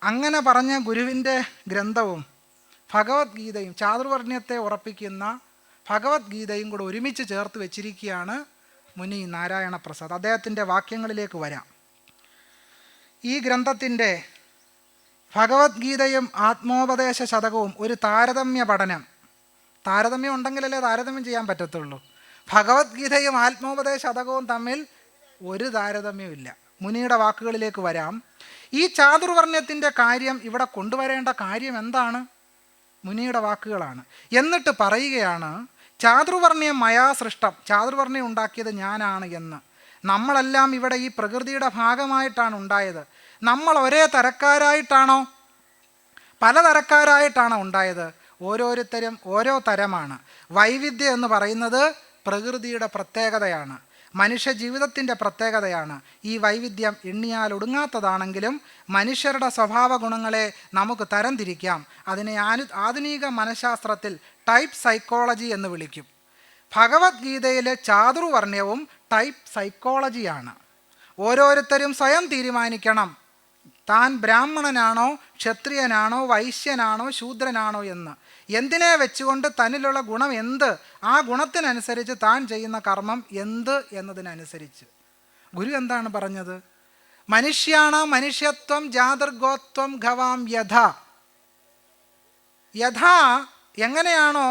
Speaker 1: അങ്ങനെ പറഞ്ഞ ഗുരുവിൻ്റെ ഗ്രന്ഥവും ഭഗവത്ഗീതയും ചാതുർവർണ്ണ്യത്തെ ഉറപ്പിക്കുന്ന ഭഗവത്ഗീതയും കൂടെ ഒരുമിച്ച് ചേർത്ത് വെച്ചിരിക്കുകയാണ് മുനി നാരായണ പ്രസാദ്. അദ്ദേഹത്തിൻ്റെ വാക്യങ്ങളിലേക്ക് വരാം. ഈ ഗ്രന്ഥത്തിൻ്റെ ഭഗവത്ഗീതയും ആത്മോപദേശ ശതകവും ഒരു താരതമ്യ പഠനം. താരതമ്യം ഉണ്ടെങ്കിലല്ലേ താരതമ്യം ചെയ്യാൻ പറ്റത്തുള്ളൂ. ഭഗവത്ഗീതയും ആത്മോപദേശ ശതകവും തമ്മിൽ ഒരു താരതമ്യമില്ല. മുനിയുടെ വാക്കുകളിലേക്ക് വരാം. ഈ ചാതുർവർണ്ണ്യത്തിൻ്റെ കാര്യം ഇവിടെ കൊണ്ടുവരേണ്ട കാര്യം എന്താണ്? മുനിയുടെ വാക്കുകളാണ്. എന്നിട്ട് പറയുകയാണ്, ചാതുർവർണ്ണ്യം മയാ സൃഷ്ടം, ചാതുർവർണ്ണ്യം ഉണ്ടാക്കിയത് ഞാനാണ് എന്ന്. നമ്മളെല്ലാം ഇവിടെ ഈ പ്രകൃതിയുടെ ഭാഗമായിട്ടാണ് ഉണ്ടായത്. നമ്മൾ ഒരേ തരക്കാരായിട്ടാണോ? പലതരക്കാരായിട്ടാണോ ഉണ്ടായത്? ഓരോരുത്തരും ഓരോ തരമാണ്. വൈവിധ്യം എന്ന് പറയുന്നത് പ്രകൃതിയുടെ പ്രത്യേകതയാണ്, മനുഷ്യ ജീവിതത്തിൻ്റെ പ്രത്യേകതയാണ്. ഈ വൈവിധ്യം എണ്ണിയാൽ ഒടുങ്ങാത്തതാണെങ്കിലും മനുഷ്യരുടെ സ്വഭാവ ഗുണങ്ങളെ നമുക്ക് തരംതിരിക്കാം. അതിനെ ആധുനിക മനഃശാസ്ത്രത്തിൽ ടൈപ്പ് സൈക്കോളജി എന്ന് വിളിക്കും. ഭഗവത്ഗീതയിലെ ചാതുർവർണ്ണ്യവും ടൈപ്പ് സൈക്കോളജിയാണ്. ഓരോരുത്തരും സ്വയം തീരുമാനിക്കണം താൻ ബ്രാഹ്മണനാണോ, ക്ഷത്രിയനാണോ, വൈശ്യനാണോ, ശൂദ്രനാണോ എന്ന്. എന്തിനെ വെച്ചുകൊണ്ട് തന്നിലുള്ള ഗുണം എന്ത്, ആ ഗുണത്തിനനുസരിച്ച് താൻ ചെയ്യുന്ന കർമ്മം എന്ത് എന്നതിനനുസരിച്ച്. ഗുരു എന്താണ് പറഞ്ഞത്? മനുഷ്യാണ മനുഷ്യത്വം ജാതർഗോത്വം ഘവാം യഥാ. യഥാ എങ്ങനെയാണോ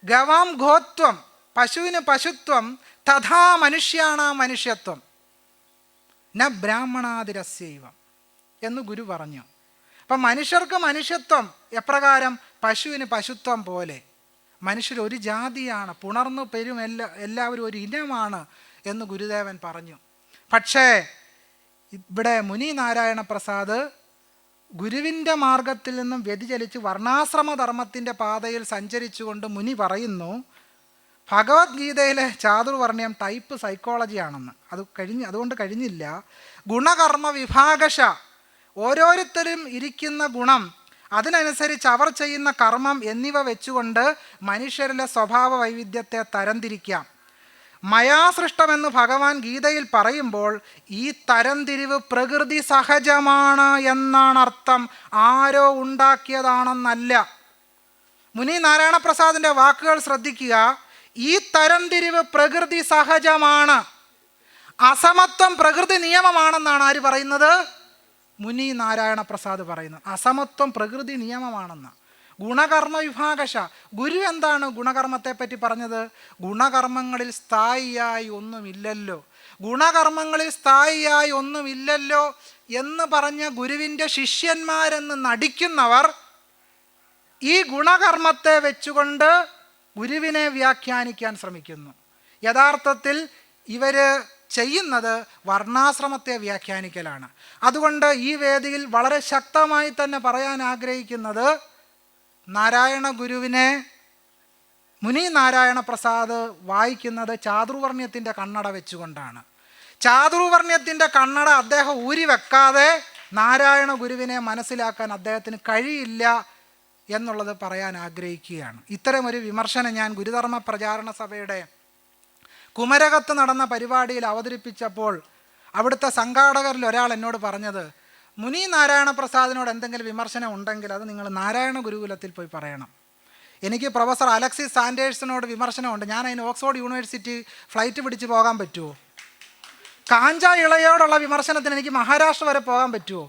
Speaker 1: ഗവാം ഗോത്വം, പശുവിന് പശുത്വം, തഥാ മനുഷ്യാണ മനുഷ്യത്വം ന ബ്രാഹ്മണാതിരസ്യൈവം എന്ന് ഗുരു പറഞ്ഞു. അപ്പം മനുഷ്യർക്ക് മനുഷ്യത്വം എപ്രകാരം? പശുവിന് പശുത്വം പോലെ. മനുഷ്യർ ഒരു ജാതിയാണ്, പുണർന്നു പെരും എല്ലാവരും ഒരു ഇനമാണ് എന്ന് ഗുരുദേവൻ പറഞ്ഞു. പക്ഷേ ഇവിടെ മുനി നാരായണ പ്രസാദ് ഗുരുവിൻ്റെ മാർഗത്തിൽ നിന്നും വ്യതിചലിച്ച് വർണ്ണാശ്രമധർമ്മത്തിൻ്റെ പാതയിൽ സഞ്ചരിച്ചുകൊണ്ട് മുനി പറയുന്നു, ഭഗവത്ഗീതയിലെ ചാതുർവർണ്ണ്യം ടൈപ്പ് സൈക്കോളജിയാണെന്ന്. അതുകൊണ്ട് കഴിഞ്ഞില്ല. ഗുണകർമ്മ വിഭാഗശ, ഓരോരുത്തരും ഇരിക്കുന്ന ഗുണം, അതിനനുസരിച്ച് അവർ ചെയ്യുന്ന കർമ്മം എന്നിവ വെച്ചുകൊണ്ട് മനുഷ്യരിലെ സ്വഭാവ വൈവിധ്യത്തെ തരംതിരിക്കാം. മയാസൃഷ്ടമെന്ന് ഭഗവാൻ ഗീതയിൽ പറയുമ്പോൾ ഈ തരംതിരിവ് പ്രകൃതി സഹജമാണ് എന്നാണ് അർത്ഥം, ആരോ ഉണ്ടാക്കിയതാണെന്നല്ല. മുനി നാരായണ പ്രസാദിൻ്റെ വാക്കുകൾ ശ്രദ്ധിക്കുക. ഈ തരംതിരിവ് പ്രകൃതി സഹജമാണ്. അസമത്വം പ്രകൃതി നിയമമാണെന്നാണ് ആര് പറയുന്നത്? മുനി നാരായണ പ്രസാദ് പറയുന്നത്. അസമത്വം പ്രകൃതി നിയമമാണെന്ന്. ഗുണകർമ്മ വിഭാഗശ. ഗുരു എന്താണ് ഗുണകർമ്മത്തെ പറ്റി പറഞ്ഞത്? ഗുണകർമ്മങ്ങളിൽ സ്ഥായിയായി ഒന്നുമില്ലല്ലോ, ഗുണകർമ്മങ്ങളിൽ സ്ഥായിയായി ഒന്നുമില്ലല്ലോ എന്ന് പറഞ്ഞ ഗുരുവിൻ്റെ ശിഷ്യന്മാരെന്ന് നടിക്കുന്നവർ ഈ ഗുണകർമ്മത്തെ വെച്ചുകൊണ്ട് ഗുരുവിനെ വ്യാഖ്യാനിക്കാൻ ശ്രമിക്കുന്നു. യഥാർത്ഥത്തിൽ ഇവർ ചെയ്യുന്നത് വർണ്ണാശ്രമത്തെ വ്യാഖ്യാനിക്കലാണ്. അതുകൊണ്ട് ഈ വേദിയിൽ വളരെ ശക്തമായി തന്നെ പറയാൻ ആഗ്രഹിക്കുന്നത്, നാരായണ ഗുരുവിനെ മുനി നാരായണ പ്രസാദ് വായിക്കുന്നത് ചാതുർവർണ്ണ്യത്തിൻ്റെ കണ്ണട വെച്ചുകൊണ്ടാണ്. ചാതുർവർണ്ണ്യത്തിൻ്റെ കണ്ണട അദ്ദേഹം ഊരി വെക്കാതെ നാരായണ ഗുരുവിനെ മനസ്സിലാക്കാൻ അദ്ദേഹത്തിന് കഴിയില്ല എന്നുള്ളത് പറയാൻ ആഗ്രഹിക്കുകയാണ്. ഇത്തരമൊരു വിമർശനം ഞാൻ ഗുരുധർമ്മ പ്രചാരണ സഭയുടെ കുമരകത്ത് നടന്ന പരിപാടിയിൽ അവതരിപ്പിച്ചപ്പോൾ അവിടുത്തെ സംഘാടകരിൽ ഒരാൾ എന്നോട് പറഞ്ഞത്, മുനി നാരായണ പ്രസാദിനോട് എന്തെങ്കിലും വിമർശനം ഉണ്ടെങ്കിൽ അത് നിങ്ങൾ നാരായണ ഗുരുകുലത്തിൽ പോയി പറയണം. എനിക്ക് പ്രൊഫസർ അലക്സിസ് സാൻഡേഴ്സിനോട് വിമർശനമുണ്ട്. ഞാൻ അതിന് ഓക്സ്ഫോർഡ് യൂണിവേഴ്സിറ്റി ഫ്ലൈറ്റ് പിടിച്ച് പോകാൻ പറ്റുമോ? കാഞ്ച ഇളയോടുള്ള വിമർശനത്തിന് എനിക്ക് മഹാരാഷ്ട്ര വരെ പോകാൻ പറ്റുമോ?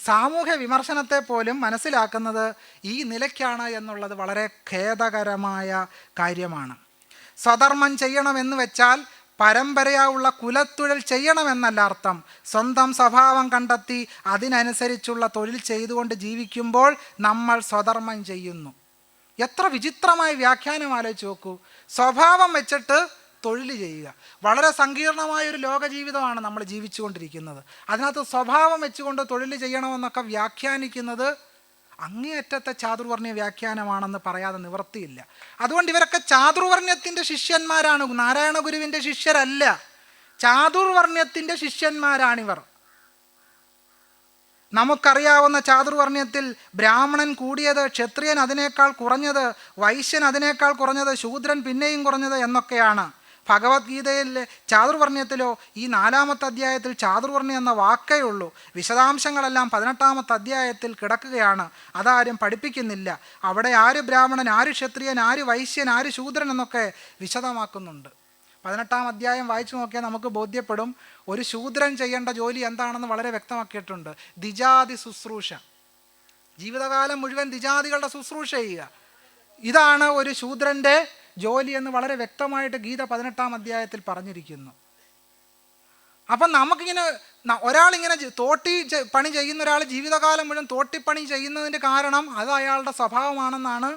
Speaker 1: സാമൂഹ്യ വിമർശനത്തെ പോലും മനസ്സിലാക്കുന്നത് ഈ നിലയ്ക്കാണ് എന്നുള്ളത് വളരെ ഖേദകരമായ കാര്യമാണ്. സ്വധർമ്മം ചെയ്യണമെന്ന് വെച്ചാൽ പരമ്പരയായുള്ള കുലത്തൊഴിൽ ചെയ്യണമെന്നല്ല അർത്ഥം. സ്വന്തം സ്വഭാവം കണ്ടെത്തി അതിനനുസരിച്ചുള്ള തൊഴിൽ ചെയ്തുകൊണ്ട് ജീവിക്കുമ്പോൾ നമ്മൾ സ്വധർമ്മം ചെയ്യുന്നു. എത്ര വിചിത്രമായ വ്യാഖ്യാനം ആലോചിച്ച് നോക്കൂ. സ്വഭാവം വെച്ചിട്ട് തൊഴിൽ ചെയ്യുക. വളരെ സങ്കീർണമായൊരു ലോക ജീവിതമാണ് നമ്മൾ ജീവിച്ചുകൊണ്ടിരിക്കുന്നത്. അതിനകത്ത് സ്വഭാവം വെച്ചുകൊണ്ട് തൊഴിൽ ചെയ്യണമെന്നൊക്കെ വ്യാഖ്യാനിക്കുന്നത് അങ്ങേയറ്റത്തെ ചാതുർവർണ്ണ്യ വ്യാഖ്യാനമാണെന്ന് പറയാതെ നിവൃത്തിയില്ല. അതുകൊണ്ട് ഇവരൊക്കെ ചാതുർവർണ്ണ്യത്തിൻ്റെ ശിഷ്യന്മാരാണ്, നാരായണ ഗുരുവിൻ്റെ ശിഷ്യരല്ല. ചാതുർവർണ്ണ്യത്തിൻ്റെ ശിഷ്യന്മാരാണിവർ. നമുക്കറിയാവുന്ന ചാതുർവർണ്ണ്യത്തിൽ ബ്രാഹ്മണൻ കൂടിയത്, ക്ഷത്രിയൻ അതിനേക്കാൾ കുറഞ്ഞത്, വൈശ്യൻ അതിനേക്കാൾ കുറഞ്ഞത്, ശൂദ്രൻ പിന്നെയും കുറഞ്ഞത് എന്നൊക്കെയാണ്. ഭഗവത്ഗീതയിലെ ചാതുർവർണ്ണ്യത്തിലോ ഈ 4-ാമത്തെ അധ്യായത്തിൽ ചാതുർവർണ്ണ്യം എന്ന വാക്കേ ഉള്ളൂ. വിശദാംശങ്ങളെല്ലാം 18-ാമത്തെ അധ്യായത്തിൽ കിടക്കുകയാണ്. അതാരും പഠിപ്പിക്കുന്നില്ല. അവിടെ ആര് ബ്രാഹ്മണൻ, ആര് ക്ഷത്രിയൻ, ആര് വൈശ്യൻ, ആര് ശൂദ്രൻ എന്നൊക്കെ വിശദമാക്കുന്നുണ്ട്. 18-ാം അധ്യായം വായിച്ചു നോക്കിയാൽ നമുക്ക് ബോധ്യപ്പെടും. ഒരു ശൂദ്രൻ ചെയ്യേണ്ട ജോലി എന്താണെന്ന് വളരെ വ്യക്തമാക്കിയിട്ടുണ്ട്. ദ്വിജാതി ശുശ്രൂഷ, ജീവിതകാലം മുഴുവൻ ദ്വിജാതികളുടെ ശുശ്രൂഷ ചെയ്യുക, ഇതാണ് ഒരു ശൂദ്രൻ്റെ ജോലി എന്ന് വളരെ വ്യക്തമായിട്ട് ഗീത 18-ാം അധ്യായത്തിൽ പറഞ്ഞിരിക്കുന്നു. അപ്പം നമുക്കിങ്ങനെ ഒരാളിങ്ങനെ തോട്ടി പണി ചെയ്യുന്ന ഒരാൾ ജീവിതകാലം മുഴുവൻ തോട്ടിപ്പണി ചെയ്യുന്നതിൻ്റെ കാരണം അത് അയാളുടെ സ്വഭാവമാണെന്നാണ്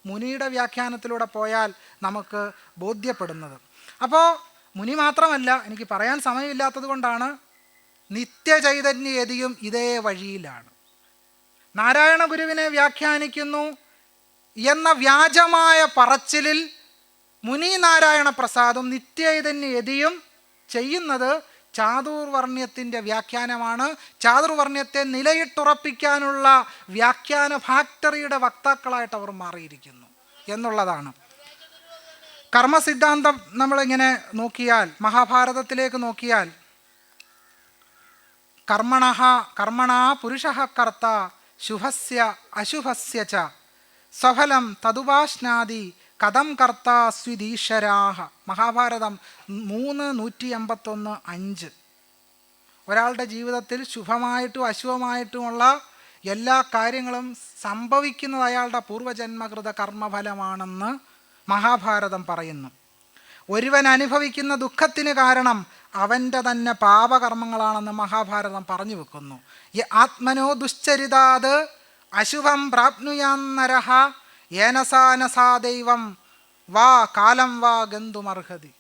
Speaker 1: മുനിയുടെ വ്യാഖ്യാനത്തിലൂടെ പോയാൽ നമുക്ക് ബോധ്യപ്പെടുന്നത്. അപ്പോൾ മുനി മാത്രമല്ല, എനിക്ക് പറയാൻ സമയമില്ലാത്തത് കൊണ്ടാണ്, നിത്യചൈതന്യയതിയും ഇതേ വഴിയിലാണ്. നാരായണ ഗുരുവിനെ വ്യാഖ്യാനിക്കുന്നു എന്ന വ്യാജമായ പറച്ചിലിൽ മുനി നാരായണ പ്രസാദും നിത്യചൈതന്യയതിയും ചെയ്യുന്നത് ചാതുർവർണ്ണ്യത്തിൻ്റെ വ്യാഖ്യാനമാണ്. ചാതുർവർണ്ണ്യത്തെ നിലയിട്ടുറപ്പിക്കാനുള്ള വ്യാഖ്യാന ഫാക്ടറിയുടെ വക്താക്കളായിട്ട് അവർ മാറിയിരിക്കുന്നു എന്നുള്ളതാണ്. കർമ്മസിദ്ധാന്തം നമ്മളിങ്ങനെ നോക്കിയാൽ, മഹാഭാരതത്തിലേക്ക് നോക്കിയാൽ, കർമ്മണ പുരുഷഃ കർത്ത ശുഭസ്യ അശുഭസ്യ ച സ്വഫലം തതുപാശ്നാദി കഥം കർത്താ സ്വിദീശ്വരാഹ. മഹാഭാരതം 3:181-5. ഒരാളുടെ ജീവിതത്തിൽ ശുഭമായിട്ടും അശുഭമായിട്ടുമുള്ള എല്ലാ കാര്യങ്ങളും സംഭവിക്കുന്നത് അയാളുടെ പൂർവജന്മകൃത കർമ്മഫലമാണെന്ന് മഹാഭാരതം പറയുന്നു. ഒരുവൻ അനുഭവിക്കുന്ന ദുഃഖത്തിന് കാരണം അവൻ്റെ തന്നെ പാപകർമ്മങ്ങളാണെന്ന് മഹാഭാരതം പറഞ്ഞു വെക്കുന്നു. ആത്മനോ ദുശ്ചരിതാത് അശുഭം പ്രാപ്നുയാന്നരഹ ഏനസാനസാ ദൈവം വാ കാലം വാ ഗന്തുമർഹതി.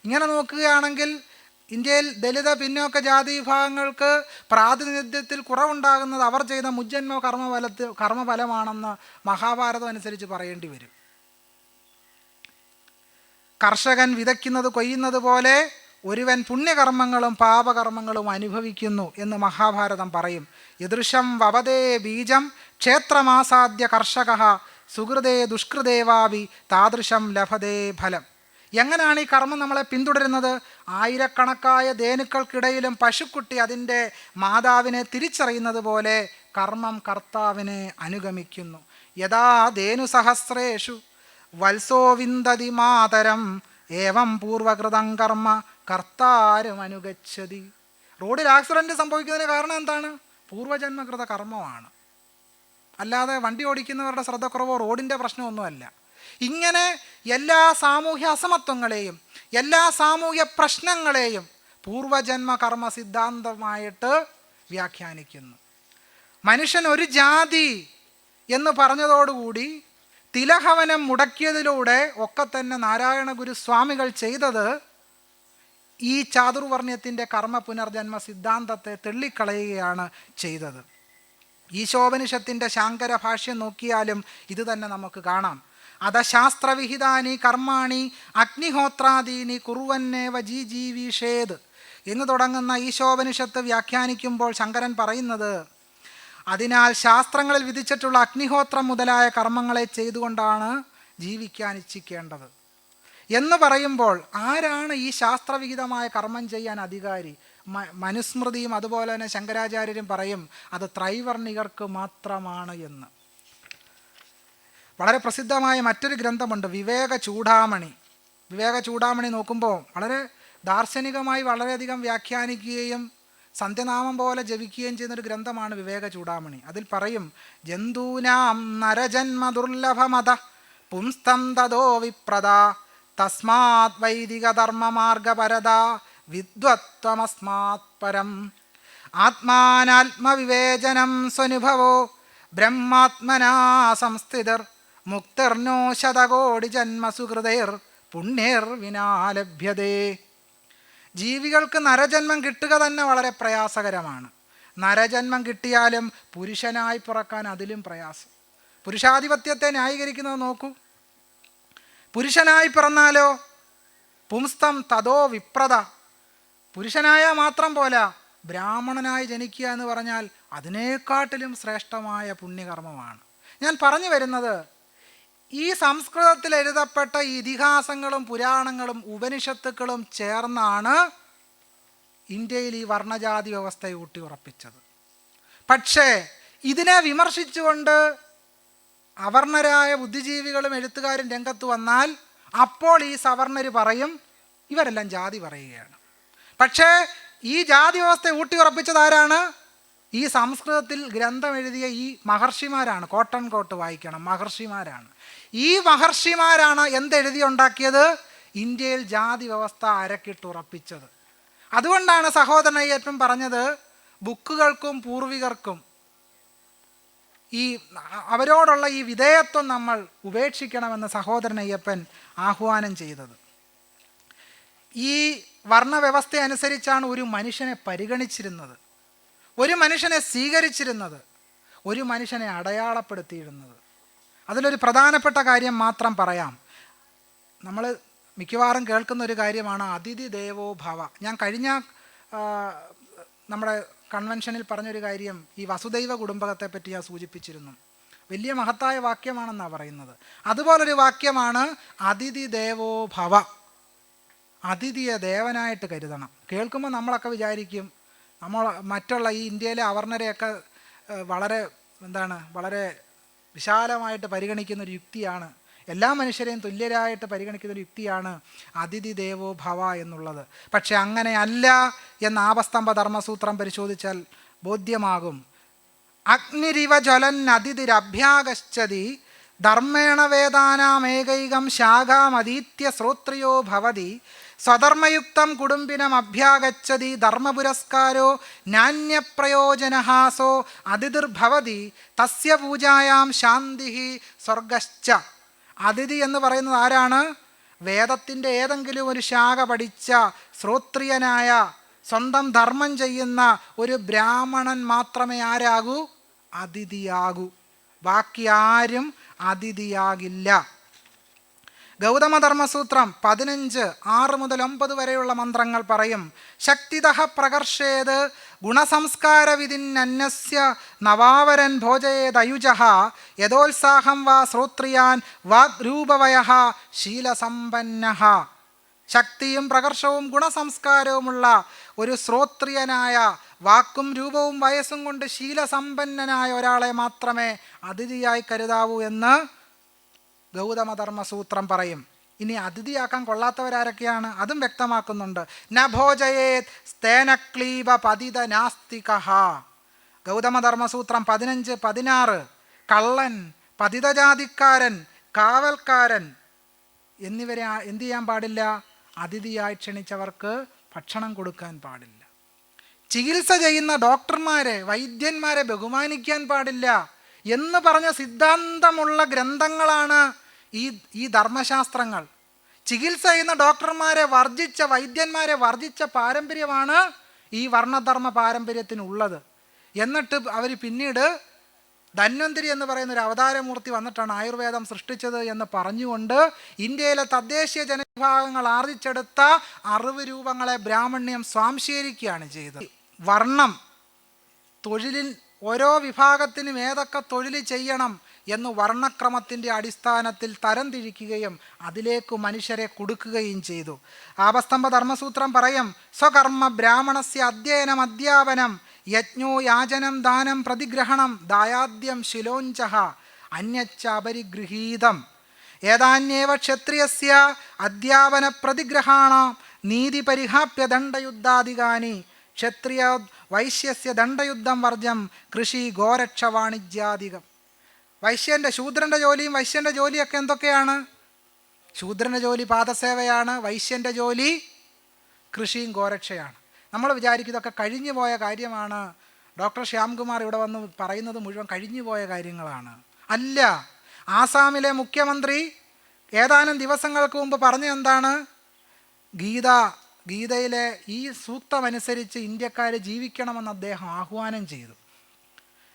Speaker 1: ഇങ്ങനെ നോക്കുകയാണെങ്കിൽ ഇന്ത്യയിൽ ദലിത പിന്നോക്ക ജാതി വിഭാഗങ്ങൾക്ക് പ്രാതിനിധ്യത്തിൽ കുറവുണ്ടാകുന്നത് അവർ ചെയ്ത മുജ്ജന്മ കർമ്മഫലമാണെന്ന് മഹാഭാരതം അനുസരിച്ച് പറയേണ്ടി വരും. കർഷകൻ വിതയ്ക്കുന്നത് കൊയ്യുന്നത് പോലെ ഒരുവൻ പുണ്യകർമ്മങ്ങളും പാപകർമ്മങ്ങളും അനുഭവിക്കുന്നു എന്ന് മഹാഭാരതം പറയും. യദൃശം വവദേ ബീജം ക്ഷേത്രമാസാദ്യ കർഷക സുഹൃദേ ദുഷ്കൃദേവാവി താദൃശം ലഭതേ ഫലം. എങ്ങനെയാണ് ഈ കർമ്മം നമ്മളെ പിന്തുടരുന്നത്? ആയിരക്കണക്കായ ധേനുക്കൾക്കിടയിലും പശുക്കുട്ടി അതിൻ്റെ മാതാവിനെ തിരിച്ചറിയുന്നത് പോലെ കർമ്മം കർത്താവിനെ അനുഗമിക്കുന്നു. യഥാ ധേനുസഹസ്രേഷു വത്സോ വിന്ദതി മാതരം ഏവം പൂർവകൃതം കർമ്മ കർത്താരും അനുഗച്ഛതി. റോഡിൽ ആക്സിഡൻറ്റ് സംഭവിക്കുന്നതിന് കാരണം എന്താണ്? പൂർവജന്മകൃത കർമ്മമാണ്. അല്ലാതെ വണ്ടി ഓടിക്കുന്നവരുടെ ശ്രദ്ധക്കുറവോ റോഡിൻ്റെ പ്രശ്നമൊന്നുമല്ല. ഇങ്ങനെ എല്ലാ സാമൂഹ്യ അസമത്വങ്ങളെയും എല്ലാ സാമൂഹ്യ പ്രശ്നങ്ങളെയും പൂർവജന്മ കർമ്മ സിദ്ധാന്തമായിട്ട് വ്യാഖ്യാനിക്കുന്നു. മനുഷ്യൻ ഒരു ജാതി എന്ന് പറഞ്ഞതോടുകൂടി തിലഹവനം മുടക്കിയതിലൂടെ ഒക്കെ തന്നെ നാരായണ ഗുരു സ്വാമികൾ ചെയ്തത് ഈ ചാതുർവർണ്ണ്യത്തിൻ്റെ കർമ്മ പുനർജന്മ സിദ്ധാന്തത്തെ തെള്ളിക്കളയുകയാണ് ചെയ്തത്. ഈശോപനിഷത്തിൻ്റെ ശാങ്കര ഭാഷ്യം നോക്കിയാലും ഇത് തന്നെ നമുക്ക് കാണാം. അധശാസ്ത്രവിഹിതാനി കർമാണി അഗ്നിഹോത്രാദീനി കുറുവന്നേവ ജീവീഷേത് എന്ന് തുടങ്ങുന്ന ഈശോപനിഷത്ത് വ്യാഖ്യാനിക്കുമ്പോൾ ശങ്കരൻ പറയുന്നത്, അതിനാൽ ശാസ്ത്രങ്ങളിൽ വിധിച്ചിട്ടുള്ള അഗ്നിഹോത്രം മുതലായ കർമ്മങ്ങളെ ചെയ്തുകൊണ്ടാണ് ജീവിക്കാൻ ഇച്ഛിക്കേണ്ടത് എന്ന് പറയുമ്പോൾ ആരാണ് ഈ ശാസ്ത്രവിഹിതമായ കർമ്മം ചെയ്യാൻ അധികാരി? മനുസ്മൃതിയും അതുപോലെ തന്നെ ശങ്കരാചാര്യരും പറയും അത് ത്രൈവർണികർക്ക് മാത്രമാണ് എന്ന്. വളരെ പ്രസിദ്ധമായ മറ്റൊരു ഗ്രന്ഥമുണ്ട്, വിവേക ചൂടാമണി. വിവേക ചൂടാമണി നോക്കുമ്പോൾ വളരെ ദാർശനികമായി വളരെയധികം വ്യാഖ്യാനിക്കുകയും സന്ധ്യനാമം പോലെ ജപിക്കുകയും ചെയ്യുന്നൊരു ഗ്രന്ഥമാണ് വിവേക ചൂടാമണി. അതിൽ പറയും, ജന്തൂനാം നരജന്മ ദുർലഭമത പുംസ്തം തതോ വിപ്രദ തസ്മാത് വൈദിക ധർമ്മമാർഗപരത വിദ്വത്വമസ്മാത് പരം ആത്മാനാത്മവിവേചനം സ്വനുഭവോ ബ്രഹ്മാത്മനാ സംസ്ഥിതർ മുക്തിർനോ ശതകോടി ജന്മസുഹൃതൈർ പുണ്യർ വിനാലഭ്യതേ. ജീവികൾക്ക് നരജന്മം കിട്ടുക തന്നെ വളരെ പ്രയാസകരമാണ്. നരജന്മം കിട്ടിയാലും പുരുഷനായി പിറക്കാൻ അതിലും പ്രയാസം. പുരുഷാധിപത്യത്തെ ന്യായീകരിക്കുന്നത് നോക്കൂ. പുരുഷനായി പിറന്നാലോ പുംസ്തം തതോ വിപ്രത, പുരുഷനായാൽ മാത്രം പോരാ, ബ്രാഹ്മണനായി ജനിക്കുക എന്ന് പറഞ്ഞാൽ അതിനേക്കാട്ടിലും ശ്രേഷ്ഠമായ പുണ്യകർമ്മമാണ്. ഞാൻ പറഞ്ഞു വരുന്നത്, ഈ സംസ്കൃതത്തിൽ എഴുതപ്പെട്ട ഇതിഹാസങ്ങളും പുരാണങ്ങളും ഉപനിഷത്തുക്കളും ചേർന്നാണ് ഇന്ത്യയിൽ ഈ വർണ്ണജാതി വ്യവസ്ഥയെ ഊട്ടി ഉറപ്പിച്ചത്. പക്ഷേ ഇതിനെ വിമർശിച്ചുകൊണ്ട് അവർണരായ ബുദ്ധിജീവികളും എഴുത്തുകാരും രംഗത്ത് വന്നാൽ അപ്പോൾ ഈ സവർണർ പറയും ഇവരെല്ലാം ജാതി പറയുകയാണ്. പക്ഷേ ഈ ജാതി വ്യവസ്ഥയെ ഊട്ടി ഉറപ്പിച്ചത് ആരാണ്? ഈ സംസ്കൃതത്തിൽ ഗ്രന്ഥം എഴുതിയ ഈ മഹർഷിമാരാണ്. കോട്ടൺ കോട്ട് വായിക്കണം, മഹർഷിമാരാണ്. ഈ മഹർഷിമാരാണ് എന്തെഴുതി ഉണ്ടാക്കിയത്? ഇന്ത്യയിൽ ജാതി വ്യവസ്ഥ അരക്കിട്ടുറപ്പിച്ചത്. അതുകൊണ്ടാണ് സഹോദരൻ അയ്യപ്പൻ പറഞ്ഞത്, ബുക്കുകൾക്കും പൂർവികർക്കും ഈ അവരോടുള്ള ഈ വിധേയത്വം നമ്മൾ ഉപേക്ഷിക്കണമെന്ന് സഹോദരൻ അയ്യപ്പൻ ആഹ്വാനം ചെയ്തത്. ഈ വർണ്ണവ്യവസ്ഥ അനുസരിച്ചാണ് ഒരു മനുഷ്യനെ പരിഗണിച്ചിരുന്നത്, ഒരു മനുഷ്യനെ സ്വീകരിച്ചിരുന്നത്, ഒരു മനുഷ്യനെ അടയാളപ്പെടുത്തിയിരുന്നത്. അതിലൊരു പ്രധാനപ്പെട്ട കാര്യം മാത്രം പറയാം. നമ്മൾ മിക്കവാറും കേൾക്കുന്ന ഒരു കാര്യമാണ് അതിഥി ദേവോ ഭവ. ഞാൻ കഴിഞ്ഞ നമ്മുടെ കൺവെൻഷനിൽ പറഞ്ഞൊരു കാര്യം ഈ വസുദൈവ കുടുംബകത്തെ പറ്റി ഞാൻ സൂചിപ്പിച്ചിരുന്നു. വലിയ മഹത്തായ വാക്യമാണെന്നാണ് പറയുന്നത്. അതുപോലൊരു വാക്യമാണ് അതിഥി ദേവോ ഭവ. അതിഥിയെ ദേവനായിട്ട് കരുതണം. കേൾക്കുമ്പോൾ നമ്മളൊക്കെ വിചാരിക്കും നമ്മൾ മറ്റുള്ള ഈ ഇന്ത്യയിലെ അവർണരെയൊക്കെ വളരെ വിശാലമായിട്ട് പരിഗണിക്കുന്നൊരു യുക്തിയാണ്, എല്ലാ മനുഷ്യരെയും തുല്യരായിട്ട് പരിഗണിക്കുന്നൊരു യുക്തിയാണ് അതിഥി ദേവോ ഭവ എന്നുള്ളത്. പക്ഷെ അങ്ങനെയല്ല എന്ന ആപസ്തംഭ ധർമ്മസൂത്രം പരിശോധിച്ചാൽ ബോധ്യമാകും. അഗ്നിരിവ ജ്വലൻ അതിഥിരഭ്യാഗച്ഛതി ധർമ്മേണ വേദാനാമേകൈകം ശാഖാമതീത്യ ശ്രോത്രിയോ ഭവതി സ്വധർമ്മയുക്തം കുടുംബിനം അഭ്യാഗച്ഛതി ധർമ്മപുരസ്കാരോ നാന്യപ്രയോജനഹാസോ അതിഥിർഭവതി തസ്യ പൂജായാം ശാന്തി സ്വർഗശ്ച. അതിഥി എന്ന് പറയുന്നത് ആരാണ്? വേദത്തിൻ്റെ ഏതെങ്കിലും ഒരു ശാഖ പഠിച്ച ശ്രോത്രിയനായ സ്വന്തം ധർമ്മം ചെയ്യുന്ന ഒരു ബ്രാഹ്മണൻ മാത്രമേ ആരാകൂ? അതിഥിയാകൂ. ബാക്കി ആരും അതിഥിയാകില്ല. ഗൗതമധർമ്മസൂത്രം 15:6-9 വരെയുള്ള മന്ത്രങ്ങൾ പറയും, ശക്തിതഃ പ്രകർഷേത് ഗുണസംസ്കാരവിധിന്നന്യസ്യ നവാവരൻ ഭോജയേദയുജഃ യഥോത്സാഹം വാ ശ്രോത്രിയാൻ വാഗ്രൂപവയഃ ശീലസമ്പന്നഃ. ശക്തിയും പ്രകർഷവും ഗുണസംസ്കാരവുമുള്ള ഒരു ശ്രോത്രിയനായ, വാക്കും രൂപവും വയസ്സും കൊണ്ട് ശീലസമ്പന്നനായ ഒരാളെ മാത്രമേ അതിഥിയായി കരുതാവൂ എന്ന് ഗൗതമധർമ്മസൂത്രം പറയും. ഇനി അതിഥിയാക്കാൻ കൊള്ളാത്തവരാരൊക്കെയാണ്? അതും വ്യക്തമാക്കുന്നുണ്ട്. നഭോജയേത് സ്തേനക്ലീബ പതിത നാസ്തികഃ. ഗൗതമധർമ്മസൂത്രം 15-16. കള്ളൻ, പതിതജാതിക്കാരൻ, കാവൽക്കാരൻ എന്നിവരെ എന്തു ചെയ്യാൻ പാടില്ല? അതിഥിയായി ക്ഷണിച്ചവർക്ക് ഭക്ഷണം കൊടുക്കാൻ പാടില്ല. ചികിത്സ ചെയ്യുന്ന ഡോക്ടർമാരെ, വൈദ്യന്മാരെ ബഹുമാനിക്കാൻ പാടില്ല എന്ന് പറഞ്ഞ സിദ്ധാന്തമുള്ള ഗ്രന്ഥങ്ങളാണ് ഈ ധർമ്മശാസ്ത്രങ്ങൾ. ചികിത്സ ചെയ്യുന്ന ഡോക്ടർമാരെ വർജിച്ച, വൈദ്യന്മാരെ വർജിച്ച പാരമ്പര്യമാണ് ഈ വർണ്ണധർമ്മ പാരമ്പര്യത്തിനുള്ളത്. എന്നിട്ട് അവർ പിന്നീട് ധന്വന്തരി എന്ന് പറയുന്ന ഒരു അവതാരമൂർത്തി വന്നിട്ടാണ് ആയുർവേദം സൃഷ്ടിച്ചത് എന്ന് പറഞ്ഞുകൊണ്ട് ഇന്ത്യയിലെ തദ്ദേശീയ ജനവിഭാഗങ്ങൾ ആർജിച്ചെടുത്ത അറിവ് രൂപങ്ങളെ ബ്രാഹ്മണ്യം സ്വാംശീകരിക്കുകയാണ് ചെയ്തത്. വർണ്ണം, തൊഴിലിൽ ഓരോ വിഭാഗത്തിനും ഏതൊക്കെ തൊഴിൽ ചെയ്യണം എന്ന് വർണ്ണക്രമത്തിൻ്റെ അടിസ്ഥാനത്തിൽ തരംതിരിക്കുകയും അതിലേക്ക് മനുഷ്യരെ കൊടുക്കുകയും ചെയ്തു. ആപസ്തംഭ ധർമ്മസൂത്രം പറയും, സ്വകർമ്മ ബ്രാഹ്മണസ്യ അധ്യയനം അധ്യാപനം യജ്ഞോ യാചനം ദാനം പ്രതിഗ്രഹണം ദായാദ്യം ശിലോഞ്ചഹ അന്യച്ച അപരിഗൃഹീതം ഏതാന്യേവ ക്ഷത്രിയസ്യ അധ്യാപന പ്രതിഗ്രഹാണ നീതി പരിഹാപ്യ ദണ്ഡയുദ്ധാധികാനി ക്ഷത്രിയ വൈശ്യസ്യ ദണ്ഡയുദ്ധം വർജം കൃഷി ഗോരക്ഷ വാണിജ്യാധികം. വൈശ്യൻ്റെ, ശൂദ്രൻ്റെ ജോലിയും വൈശ്യൻ്റെ ജോലിയൊക്കെ എന്തൊക്കെയാണ്? ശൂദ്രൻ്റെ ജോലി പാദസേവയാണ്, വൈശ്യൻ്റെ ജോലി കൃഷിയും ഗോരക്ഷയാണ്. നമ്മൾ വിചാരിക്കും ഇതൊക്കെ കഴിഞ്ഞു പോയ കാര്യമാണ്. ഡോക്ടർ ശ്യാംകുമാർ ഇവിടെ വന്ന് പറയുന്നത് മുഴുവൻ കഴിഞ്ഞു പോയ കാര്യങ്ങളാണ്. അല്ല, ആസാമിലെ മുഖ്യമന്ത്രി ഏതാനും ദിവസങ്ങൾക്ക് മുമ്പ് പറഞ്ഞ എന്താണ്? ഗീതയിലെ ഈ സൂക്തമനുസരിച്ച് ഇന്ത്യക്കാർ ജീവിക്കണമെന്ന് അദ്ദേഹം ആഹ്വാനം ചെയ്തു.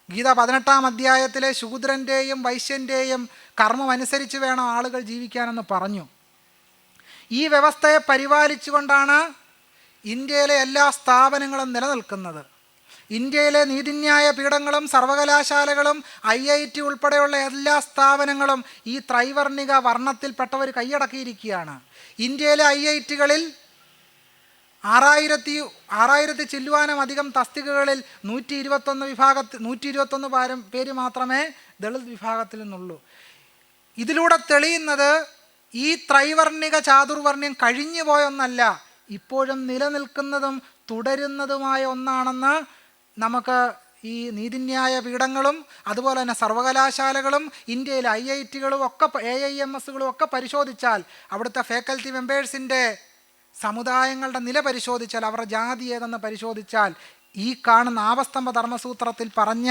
Speaker 1: ഗീത 18-ാം അധ്യായത്തിലെ ശൂദ്രൻ്റെയും വൈശ്യൻ്റെയും കർമ്മം അനുസരിച്ച് വേണം ആളുകൾ ജീവിക്കാനെന്ന് പറഞ്ഞു. ഈ വ്യവസ്ഥയെ പരിപാലിച്ചുകൊണ്ടാണ് ഇന്ത്യയിലെ എല്ലാ സ്ഥാപനങ്ങളും നിലനിൽക്കുന്നത്. ഇന്ത്യയിലെ നീതിന്യായ പീഠങ്ങളും സർവകലാശാലകളും IIT ഉൾപ്പെടെയുള്ള എല്ലാ സ്ഥാപനങ്ങളും ഈ ത്രൈവർണിക വർണ്ണത്തിൽപ്പെട്ടവർ കൈയടക്കിയിരിക്കുകയാണ്. ഇന്ത്യയിലെ IITകളിൽ 6000 ചില്ലുവാനും അധികം തസ്തികകളിൽ 121 പേര് മാത്രമേ ദളിത് വിഭാഗത്തിൽ നിന്നുള്ളൂ. ഇതിലൂടെ തെളിയുന്നത് ഈ ത്രൈവർണിക ചാതുർവർണ്ണ്യം കഴിഞ്ഞു പോയൊന്നല്ല, ഇപ്പോഴും നിലനിൽക്കുന്നതും തുടരുന്നതുമായ ഒന്നാണെന്ന് നമുക്ക് ഈ നീതിന്യായ പീഠങ്ങളും അതുപോലെ തന്നെ സർവകലാശാലകളും ഇന്ത്യയിലെ IITകളും ഒക്കെ AIMSകളും ഒക്കെ പരിശോധിച്ചാൽ, അവിടുത്തെ ഫാക്കൽറ്റി മെമ്പേഴ്സിൻ്റെ സമുദായങ്ങളുടെ നില പരിശോധിച്ചാൽ, അവരുടെ ജാതി ഏതെന്ന് പരിശോധിച്ചാൽ ഈ കാണുന്ന ആപസ്തംഭ ധർമ്മസൂത്രത്തിൽ പറഞ്ഞ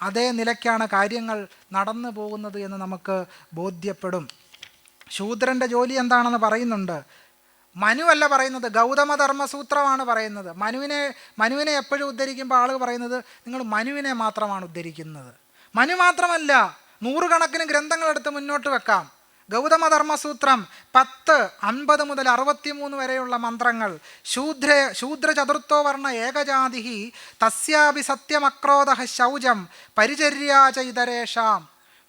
Speaker 1: അതേ നിലയ്ക്കാണ് കാര്യങ്ങൾ നടന്നു പോകുന്നത് എന്ന് നമുക്ക് ബോധ്യപ്പെടും. ശൂദ്രൻ്റെ ജോലി എന്താണെന്ന് പറയുന്നുണ്ട്. മനുവല്ല പറയുന്നത്, ഗൗതമ ധർമ്മസൂത്രമാണ് പറയുന്നത്. മനുവിനെ എപ്പോഴും ഉദ്ധരിക്കുമ്പോൾ ആളുകൾ പറയുന്നത് നിങ്ങൾ മനുവിനെ മാത്രമാണ് ഉദ്ധരിക്കുന്നത്. മനു മാത്രമല്ല, 100 കണക്കിന് ഗ്രന്ഥങ്ങളെടുത്ത് മുന്നോട്ട് വെക്കാം. ഗൗതമ ധർമ്മസൂത്രം 10, 50 മുതൽ 63 വരെയുള്ള മന്ത്രങ്ങൾ. ശൂദ്ര ചതുർത്ഥോ വർണ്ണ ഏകജാതി തസ്യാഭി സത്യമക്രോധ ശൗചം പരിചര്യാച ഇതരേഷാം.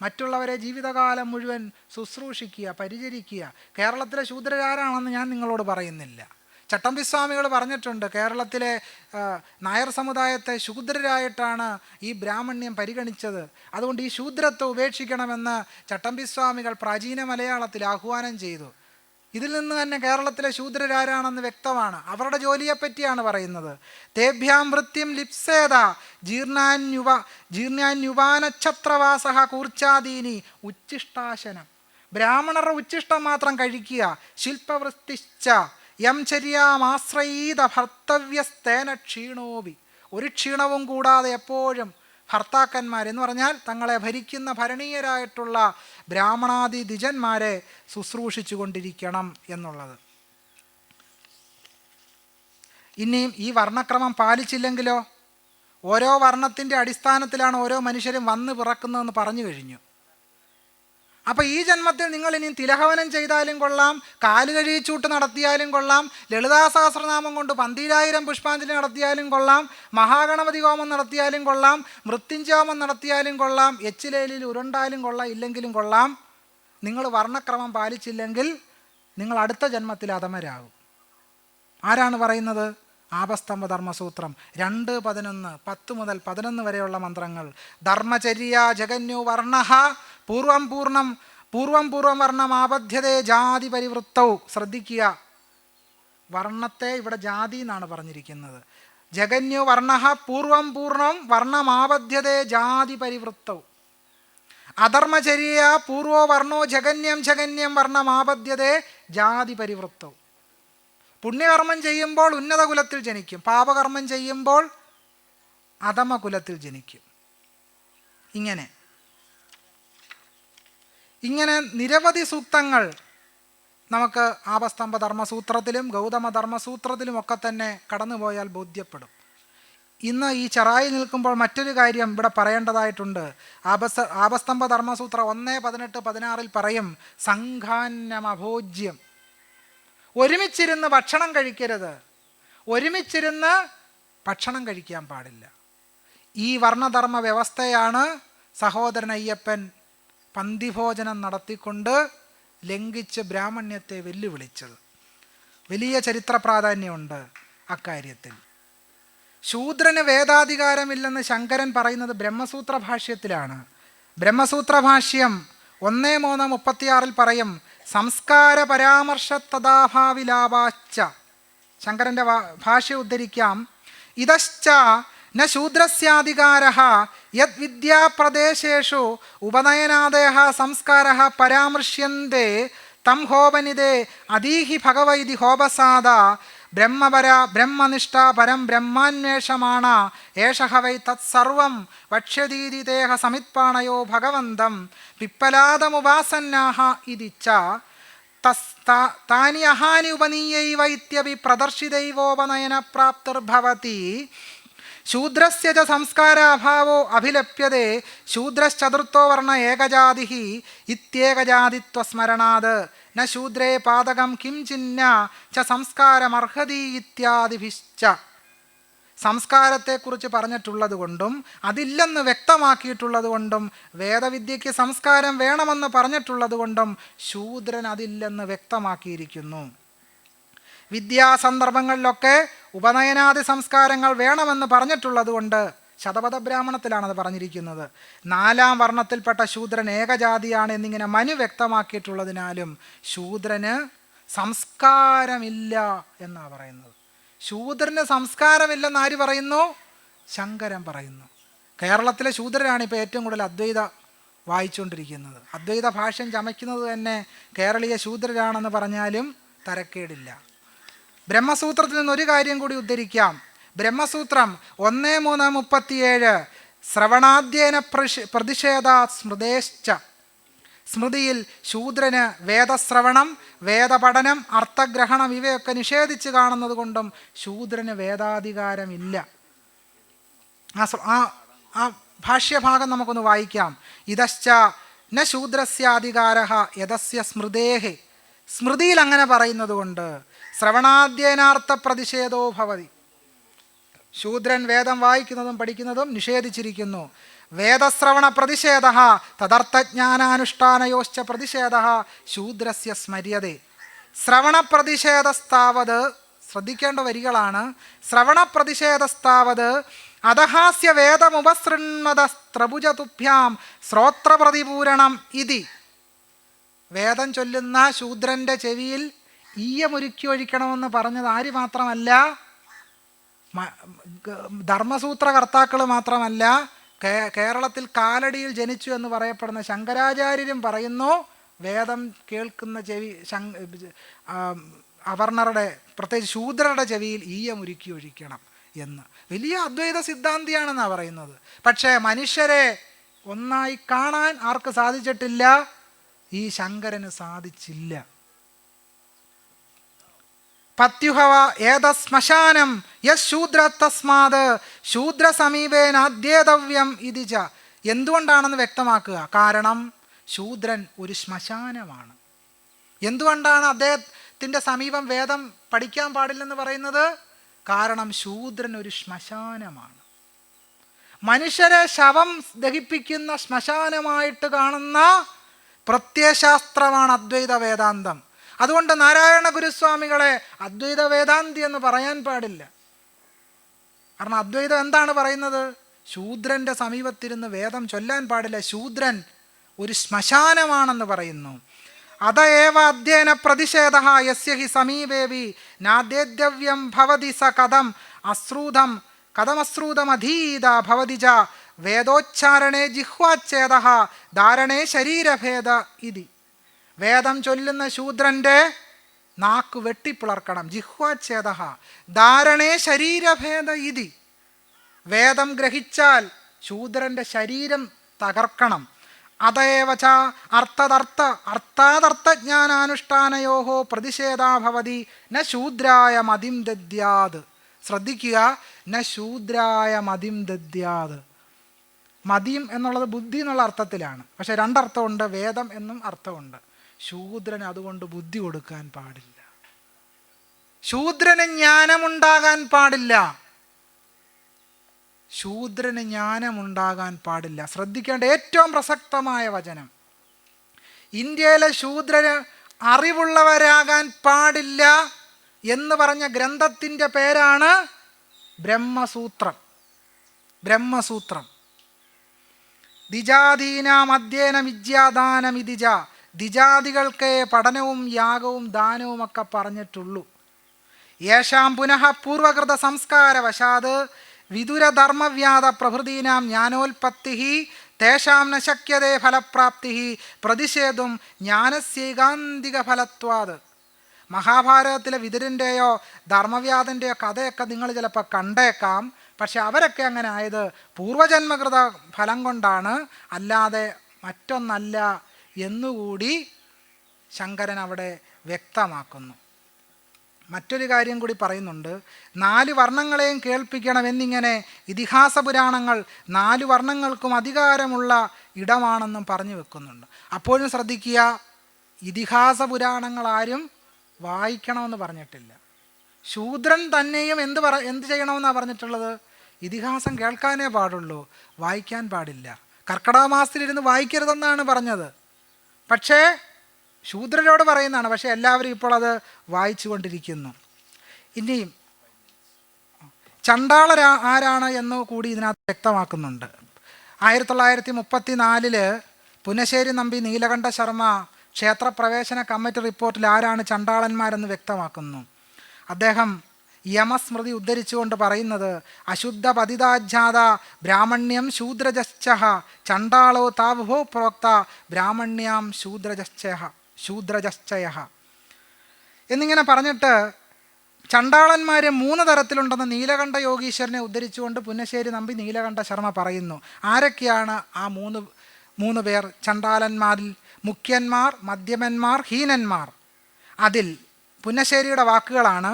Speaker 1: മറ്റുള്ളവരെ ജീവിതകാലം മുഴുവൻ ശുശ്രൂഷിക്കുക, പരിചരിക്കുക. കേരളത്തിലെ ശൂദ്രരാരാണെന്ന് ഞാൻ നിങ്ങളോട് പറയുന്നില്ല. ചട്ടമ്പിസ്വാമികൾ പറഞ്ഞിട്ടുണ്ട്, കേരളത്തിലെ നായർ സമുദായത്തെ ശൂദ്രരായിട്ടാണ് ഈ ബ്രാഹ്മണ്യം പരിഗണിച്ചത്, അതുകൊണ്ട് ഈ ശൂദ്രത്വം ഉപേക്ഷിക്കണമെന്ന് ചട്ടമ്പിസ്വാമികൾ പ്രാചീന മലയാളത്തിൽ ആഹ്വാനം ചെയ്തു. ഇതിൽ നിന്ന് തന്നെ കേരളത്തിലെ ശൂദ്രരാരാണെന്ന് വ്യക്തമാണ്. അവരുടെ ജോലിയെപ്പറ്റിയാണ് പറയുന്നത്. തേഭ്യാം വൃത്തിം ലിപ്സേത ജീർണാന്യുവാനക്ഷത്രവാസ കൂർച്ചാദീനി ഉച്ഛിഷ്ടാശനം. ബ്രാഹ്മണരുടെ ഉച്ഛിഷ്ടം മാത്രം കഴിക്കുക. ശില്പവൃത്തിശ്ച യം ചര്യാമാശ്രയീത ഭർത്തവ്യസ്തേന ക്ഷീണോപി. ഒരു ക്ഷീണവും കൂടാതെ എപ്പോഴും ഭർത്താക്കന്മാർ എന്ന് പറഞ്ഞാൽ തങ്ങളെ ഭരിക്കുന്ന ഭരണീയരായിട്ടുള്ള ബ്രാഹ്മണാദി ദ്വിജന്മാരെ ശുശ്രൂഷിച്ചു കൊണ്ടിരിക്കണം എന്നുള്ളത്. ഇനിയും ഈ വർണ്ണക്രമം പാലിച്ചില്ലെങ്കിലോ? ഓരോ വർണ്ണത്തിൻ്റെ അടിസ്ഥാനത്തിലാണ് ഓരോ മനുഷ്യരും വന്ന് പിറക്കുന്നതെന്ന് പറഞ്ഞു കഴിഞ്ഞു. അപ്പോൾ ഈ ജന്മത്തിൽ നിങ്ങൾ ഇനി തിലഹവനം ചെയ്താലും കൊള്ളാം, കാലുകഴിച്ചൂട്ട് നടത്തിയാലും കൊള്ളാം, ലളിതാ സഹസ്രനാമം കൊണ്ട് 12000 പുഷ്പാഞ്ജലി നടത്തിയാലും കൊള്ളാം, മഹാഗണപതി ഹോമം നടത്തിയാലും കൊള്ളാം, മൃത്യുഞ്ജയോമം നടത്തിയാലും കൊള്ളാം, എച്ചിലേലിൽ ഉരുണ്ടാലും കൊള്ളാം, ഇല്ലെങ്കിലും കൊള്ളാം, നിങ്ങൾ വർണ്ണക്രമം പാലിച്ചില്ലെങ്കിൽ നിങ്ങൾ അടുത്ത ജന്മത്തിൽ അധമരാകും. ആരാണ് പറയുന്നത്? ആപസ്തംഭ ധർമ്മസൂത്രം 2:11, 10 മുതൽ 11 വരെയുള്ള മന്ത്രങ്ങൾ. ധർമ്മചര്യ ജഗന്യോ വർണ്ണ പൂർവം വർണ്ണം ആബദ്ധ്യതേ ജാതി പരിവൃത്തവും. ശ്രദ്ധിക്കുക, വർണ്ണത്തെ ഇവിടെ ജാതി എന്നാണ് പറഞ്ഞിരിക്കുന്നത്. ജഗന്യോ വർണ്ണ പൂർവം വർണ്ണമാബദ്ധ്യതേ ജാതി പരിവൃത്തവും. അധർമ്മചര്യ പൂർവോ വർണ്ണോ ജഗന്യം വർണ്ണമാബദ്ധ്യതേ ജാതി പരിവൃത്തവും. പുണ്യകർമ്മം ചെയ്യുമ്പോൾ ഉന്നത കുലത്തിൽ ജനിക്കും, പാപകർമ്മം ചെയ്യുമ്പോൾ അധമ കുലത്തിൽ ജനിക്കും. ഇങ്ങനെ നിരവധി സൂക്തങ്ങൾ നമുക്ക് ആപസ്തംഭ ധർമ്മസൂത്രത്തിലും ഗൗതമ ധർമ്മസൂത്രത്തിലും ഒക്കെ തന്നെ കടന്നുപോയാൽ ബോധ്യപ്പെടും. ഇന്ന് ഈ ചെറായി നിൽക്കുമ്പോൾ മറ്റൊരു കാര്യം ഇവിടെ പറയേണ്ടതായിട്ടുണ്ട്. ആപസ്തംഭ ധർമ്മസൂത്ര 1:18-16 പറയും, സംഘാന്യമഭോജ്യം. ഒരുമിച്ചിരുന്ന് ഭക്ഷണം കഴിക്കരുത്, ഒരുമിച്ചിരുന്ന് ഭക്ഷണം കഴിക്കാൻ പാടില്ല. ഈ വർണ്ണധർമ്മ വ്യവസ്ഥയാണ് സഹോദരൻ അയ്യപ്പൻ പന്തിഭോജനം നടത്തിക്കൊണ്ട് ലംഘിച്ച് ബ്രാഹ്മണ്യത്തെ വെല്ലുവിളിച്ചത്. വലിയ ചരിത്ര പ്രാധാന്യമുണ്ട് അക്കാര്യത്തിൽ. ശൂദ്രന് വേദാധികാരമില്ലെന്ന് ശങ്കരൻ പറയുന്നത് ബ്രഹ്മസൂത്ര ഭാഷ്യത്തിലാണ്. ബ്രഹ്മസൂത്ര ഭാഷ്യം 1:3-36 പറയും, സംസ്കാര പരാമർശ തഥാഭാവിലാപാശ്ച. ശങ്കരൻ്റെ ഭാഷ്യ ഉദ്ധരിക്കാം. ഇതശ്ച ന ശൂദ്രസ്യാധികാരഃ യത് വിദ്യാപ്രദേശേഷു ഉപനയനാദയഃ സംസ്കാരഃ പരാമൃശ്യന്തെ തം ഹോപനിദേ അദീഹി ഭഗവൈതി ഹോപസാദ ബ്രഹ്മപര ബ്രഹ്മനിഷ്ഠ പരം ബ്രഹ്മാന്വേഷമാണ ഏഷഃ വൈ തത്സർവം വക്ഷ്യതീതി തേഹ സമിത്പാണയോ ഭഗവന്തം പിപ്പലാദമുപാസന്നാഃ ഇതി ച താനി അഹാനി ഉപനീയൈവ ഇത്യപി പ്രദർശിതൈവോപനയന പ്രാപ്തിർഭവതി. ശൂദ്രസ്യ ച സംസ്കാരാഭാവോ അഭിലപ്യതേ ശൂദ്രശ്ചതുർത്ഥോ വർണ്ണ ഏകജാതിഃ ഇത്യേകജാതിത്വസ്മരണാത് ന ശൂദ്രേ പാതകം കിം ചിന്ന ച സംസ്കാരമർഹതി ഇത്യാദിഭിശ്ച. സംസ്കാരത്തെക്കുറിച്ച് പറഞ്ഞിട്ടുള്ളത് കൊണ്ടും അതില്ലെന്ന് വ്യക്തമാക്കിയിട്ടുള്ളത് കൊണ്ടും വേദവിദ്യയ്ക്ക് സംസ്കാരം വേണമെന്ന് പറഞ്ഞിട്ടുള്ളത് കൊണ്ടും ശൂദ്രൻ അതില്ലെന്ന് വ്യക്തമാക്കിയിരിക്കുന്നു. വിദ്യാസന്ദർഭങ്ങളിലൊക്കെ ഉപനയനാദി സംസ്കാരങ്ങൾ വേണമെന്ന് പറഞ്ഞിട്ടുള്ളത് കൊണ്ട് ശതപഥ ബ്രാഹ്മണത്തിലാണത് പറഞ്ഞിരിക്കുന്നത്. 4-ാം വർണ്ണത്തിൽപ്പെട്ട ശൂദ്രൻ ഏകജാതിയാണ് എന്നിങ്ങനെ മനു വ്യക്തമാക്കിയിട്ടുള്ളതിനാലും ശൂദ്രന് സംസ്കാരമില്ല എന്നാണ് പറയുന്നത്. ശൂദ്രന് സംസ്കാരമില്ലെന്ന് ആര് പറയുന്നു? ശങ്കരൻ പറയുന്നു. കേരളത്തിലെ ശൂദ്രനാണ് ഇപ്പോൾ ഏറ്റവും കൂടുതൽ അദ്വൈത വായിച്ചുകൊണ്ടിരിക്കുന്നത്. അദ്വൈത ഭാഷ്യം ചമയ്ക്കുന്നത് തന്നെ കേരളീയ ശൂദ്രരാണെന്ന് പറഞ്ഞാലും തരക്കേടില്ല. ബ്രഹ്മസൂത്രത്തിൽ നിന്നൊരു കാര്യം കൂടി ഉദ്ധരിക്കാം. ബ്രഹ്മസൂത്രം 1:3-37 ശ്രവണാധ്യയന പ്രതിഷേധാ സ്മൃതേശ്ച. സ്മൃതിയിൽ ശൂദ്രന് വേദശ്രവണം, വേദപഠനം, അർത്ഥഗ്രഹണം ഇവയൊക്കെ നിഷേധിച്ച് കാണുന്നത് കൊണ്ടും ശൂദ്രന് വേദാധികാരമില്ല. ആ ഭാഷ്യഭാഗം നമുക്കൊന്ന് വായിക്കാം. ഇതശ്ച ന ശൂദ്രസ്യാധികാരഃ യദസ്യ സ്മൃതേഹി. സ്മൃതിയിൽ അങ്ങനെ പറയുന്നത് കൊണ്ട് ശ്രവണാധ്യയനാർത്ഥ പ്രതിഷേധോ ഭവതി. ശൂദ്രൻ വേദം വായിക്കുന്നതും പഠിക്കുന്നതും നിഷേധിച്ചിരിക്കുന്നു. വേദശ്രവണ പ്രതിഷേധ തദർത്ഥജ്ഞാനാനുഷ്ഠാനയോശ്ച പ്രതിഷേധ ശൂദ്രസ്യ സ്മര്യതേ. ശ്രവണ പ്രതിഷേധസ്താവത്, ശ്രദ്ധിക്കേണ്ട വരികളാണ്, ശ്രവണ പ്രതിഷേധസ്താവത് അധഹാസ്യ വേദമുപസൃണ്മതസ്ത്രഭുജതുഭ്യാം ശ്രോത്രപ്രതിപൂരണം ഇതി. വേദം ചൊല്ലുന്ന ശൂദ്രൻ്റെ ചെവിയിൽ ഈയമൊരുക്കി ഒഴിക്കണമെന്ന് പറഞ്ഞത് ആര് മാത്രമല്ല? ധർമ്മസൂത്രകർത്താക്കൾ മാത്രമല്ല, കേരളത്തിൽ കാലടിയിൽ ജനിച്ചു എന്ന് പറയപ്പെടുന്ന ശങ്കരാചാര്യരും പറയുന്നു വേദം കേൾക്കുന്ന ചെവി അവർണറുടെ പ്രത്യേകിച്ച് ശൂദ്രരുടെ ചെവിയിൽ ഈയമൊരുക്കി ഒഴിക്കണം എന്ന്. വലിയ അദ്വൈത സിദ്ധാന്തിയാണെന്നാണ് പറയുന്നത്. പക്ഷേ മനുഷ്യരെ ഒന്നായി കാണാൻ ആർക്ക് സാധിച്ചിട്ടില്ല? ഈ ശങ്കരന് സാധിച്ചില്ല. പത്യുഹവ ഏത ശ്മശാനം യശൂദ്ര തസ്മാത് ശൂദ്ര സമീപേനാദ്യേതവ്യം ഇതി ച. എന്തുകൊണ്ടാണെന്ന് വ്യക്തമാക്കുക. കാരണം ശൂദ്രൻ ഒരു ശ്മശാനമാണ്. എന്തുകൊണ്ടാണ് അദ്ദേഹത്തിൻ്റെ സമീപം വേദം പഠിക്കാൻ പാടില്ലെന്ന് പറയുന്നത്? കാരണം ശൂദ്രൻ ഒരു ശ്മശാനമാണ്. മനുഷ്യരെ ശവം ദഹിപ്പിക്കുന്ന ശ്മശാനമായിട്ട് കാണുന്ന പ്രത്യയശാസ്ത്രമാണ് അദ്വൈത വേദാന്തം. അതുകൊണ്ട് നാരായണ ഗുരുസ്വാമികളെ അദ്വൈത വേദാന്തി എന്ന് പറയാൻ പാടില്ല. കാരണം അദ്വൈതം എന്താണ് പറയുന്നത്? ശൂദ്രൻ്റെ സമീപത്തിരുന്ന് വേദം ചൊല്ലാൻ പാടില്ല. ശൂദ്രൻ ഒരു ശ്മശാനമാണെന്ന് പറയുന്നു. അതയേവ അധ്യയന പ്രതിഷേധ യസ്യ ഹി സമീപേവി നാദ്യവ്യം ഭവതി സ കഥമശ്രൂതമധീത ഭവതി ച വേദോച്ചാരണേ ജിഹ്വാച്ഛേദ ധാരണേ ശരീരഭേദ ഇതി. വേദം ചൊല്ലുന്ന ശൂദ്രൻ്റെ നാക്ക് വെട്ടിപ്പിളർക്കണം. ജിഹ്വാച്ഛേദ ധാരണേ ശരീരഭേദ ഇതി. വേദം ഗ്രഹിച്ചാൽ ശൂദ്രൻ്റെ ശരീരം തകർക്കണം. അതേവ ച അർത്ഥാദർത്ഥജ്ഞാനാനുഷ്ഠാനയോ പ്രതിഷേധാ ഭവതി ന ശൂദ്രായ മതിം ദദ്യാത്. ശ്രദ്ധിക്കുക, ന ശൂദ്രായ മതിം ദദ്യാത്. മതിം എന്നുള്ളത് ബുദ്ധി എന്നുള്ള അർത്ഥത്തിലാണ്, പക്ഷെ രണ്ടർത്ഥമുണ്ട്, വേദം എന്നും അർത്ഥമുണ്ട്. ശൂദ്രന് അതുകൊണ്ട് ബുദ്ധി കൊടുക്കാൻ പാടില്ല, ശൂദ്രന് ജ്ഞാനമുണ്ടാകാൻ പാടില്ല, ശൂദ്രന് ജ്ഞാനമുണ്ടാകാൻ പാടില്ല. ശ്രദ്ധിക്കേണ്ട ഏറ്റവും പ്രസക്തമായ വചനം. ഇന്ത്യയിലെ ശൂദ്രന് അറിവുള്ളവരാകാൻ പാടില്ല എന്ന് പറഞ്ഞ ഗ്രന്ഥത്തിൻ്റെ പേരാണ് ബ്രഹ്മസൂത്രം. ബ്രഹ്മസൂത്രം. ദ്വിജാതീനാം അധ്യയനം വിദ്യാദാനമിതിജ. ദ്വിജാതികൾക്ക് പഠനവും യാഗവും ദാനവും ഒക്കെ പറഞ്ഞിട്ടുള്ളൂ. യേശാം പുനഃ പൂർവകൃത സംസ്കാരവശാത് വിദുരധർമ്മവ്യാധ പ്രഭൃതീനാം ജ്ഞാനോൽപത്തി തേഷാം ന ശക്യതേ ഫലപ്രാപ്തി പ്രതിഷേധം ജ്ഞാനസ്യൈകാന്തിക ഫലത്വാത്. മഹാഭാരതത്തിലെ വിതുരൻ്റെയോ ധർമ്മവ്യാധൻ്റെയോ കഥയൊക്കെ നിങ്ങൾ ചിലപ്പോൾ കണ്ടേക്കാം. പക്ഷെ അവരൊക്കെ അങ്ങനെ ആയത് പൂർവജന്മകൃത ഫലം കൊണ്ടാണ്, അല്ലാതെ മറ്റൊന്നല്ല എന്നുകൂടി ശങ്കരൻ അവിടെ വ്യക്തമാക്കുന്നു. മറ്റൊരു കാര്യം കൂടി പറയുന്നുണ്ട്. 4 വർണ്ണങ്ങളെയും കേൾപ്പിക്കണമെന്നിങ്ങനെ ഇതിഹാസ പുരാണങ്ങൾ 4 വർണ്ണങ്ങൾക്കും അധികാരമുള്ള ഇടമാണെന്നും പറഞ്ഞു വെക്കുന്നുണ്ട്. അപ്പോഴും ശ്രദ്ധിക്കുക, ഇതിഹാസ പുരാണങ്ങൾ ആരും വായിക്കണമെന്ന് പറഞ്ഞിട്ടില്ല. ശൂദ്രൻ തന്നെയും എന്ത് ചെയ്യണമെന്നാണ് പറഞ്ഞിട്ടുള്ളത്? ഇതിഹാസം കേൾക്കാനേ പാടുള്ളൂ, വായിക്കാൻ പാടില്ല. കർക്കിടക മാസത്തിലിരുന്ന് വായിക്കരുതെന്നാണ് പറഞ്ഞത്. പക്ഷേ ശൂദ്രരോട് പറയുന്നതാണ്, പക്ഷേ എല്ലാവരും ഇപ്പോൾ അത് വായിച്ചു കൊണ്ടിരിക്കുന്നു. ഇനിയും ചണ്ടാളർ ആരാണ് എന്ന് കൂടി ഇതിനകത്ത് വ്യക്തമാക്കുന്നുണ്ട്. 1934 പുനശ്ശേരി നമ്പി നീലകണ്ഠ ശർമ്മ ക്ഷേത്രപ്രവേശന കമ്മിറ്റി റിപ്പോർട്ടിൽ ആരാണ് ചണ്ടാളന്മാരെന്ന് വ്യക്തമാക്കുന്നു. അദ്ദേഹം യമസ്മൃതി ഉദ്ധരിച്ചുകൊണ്ട് പറയുന്നത്, അശുദ്ധ പതിതാജ്ഞാത ബ്രാഹ്മണ്യം ശൂദ്രജശ്ചഃ ചണ്ടാളോ താവുഭോ പ്രോക്ത ബ്രാഹ്മണ്യാം ശൂദ്രജശ്ചയഃ എന്നിങ്ങനെ പറഞ്ഞിട്ട് ചണ്ടാളന്മാർ 3 തരത്തിലുണ്ടെന്ന് നീലകണ്ഠ യോഗീശ്വരനെ ഉദ്ധരിച്ചുകൊണ്ട് പുന്നശ്ശേരി നമ്പി നീലകണ്ഠ ശർമ്മ പറയുന്നു. ആരൊക്കെയാണ് ആ 3 പേർ? ചണ്ടാളന്മാരിൽ മുഖ്യന്മാർ, മധ്യമന്മാർ, ഹീനന്മാർ. അതിൽ പുന്നശ്ശേരിയുടെ വാക്കുകളാണ്,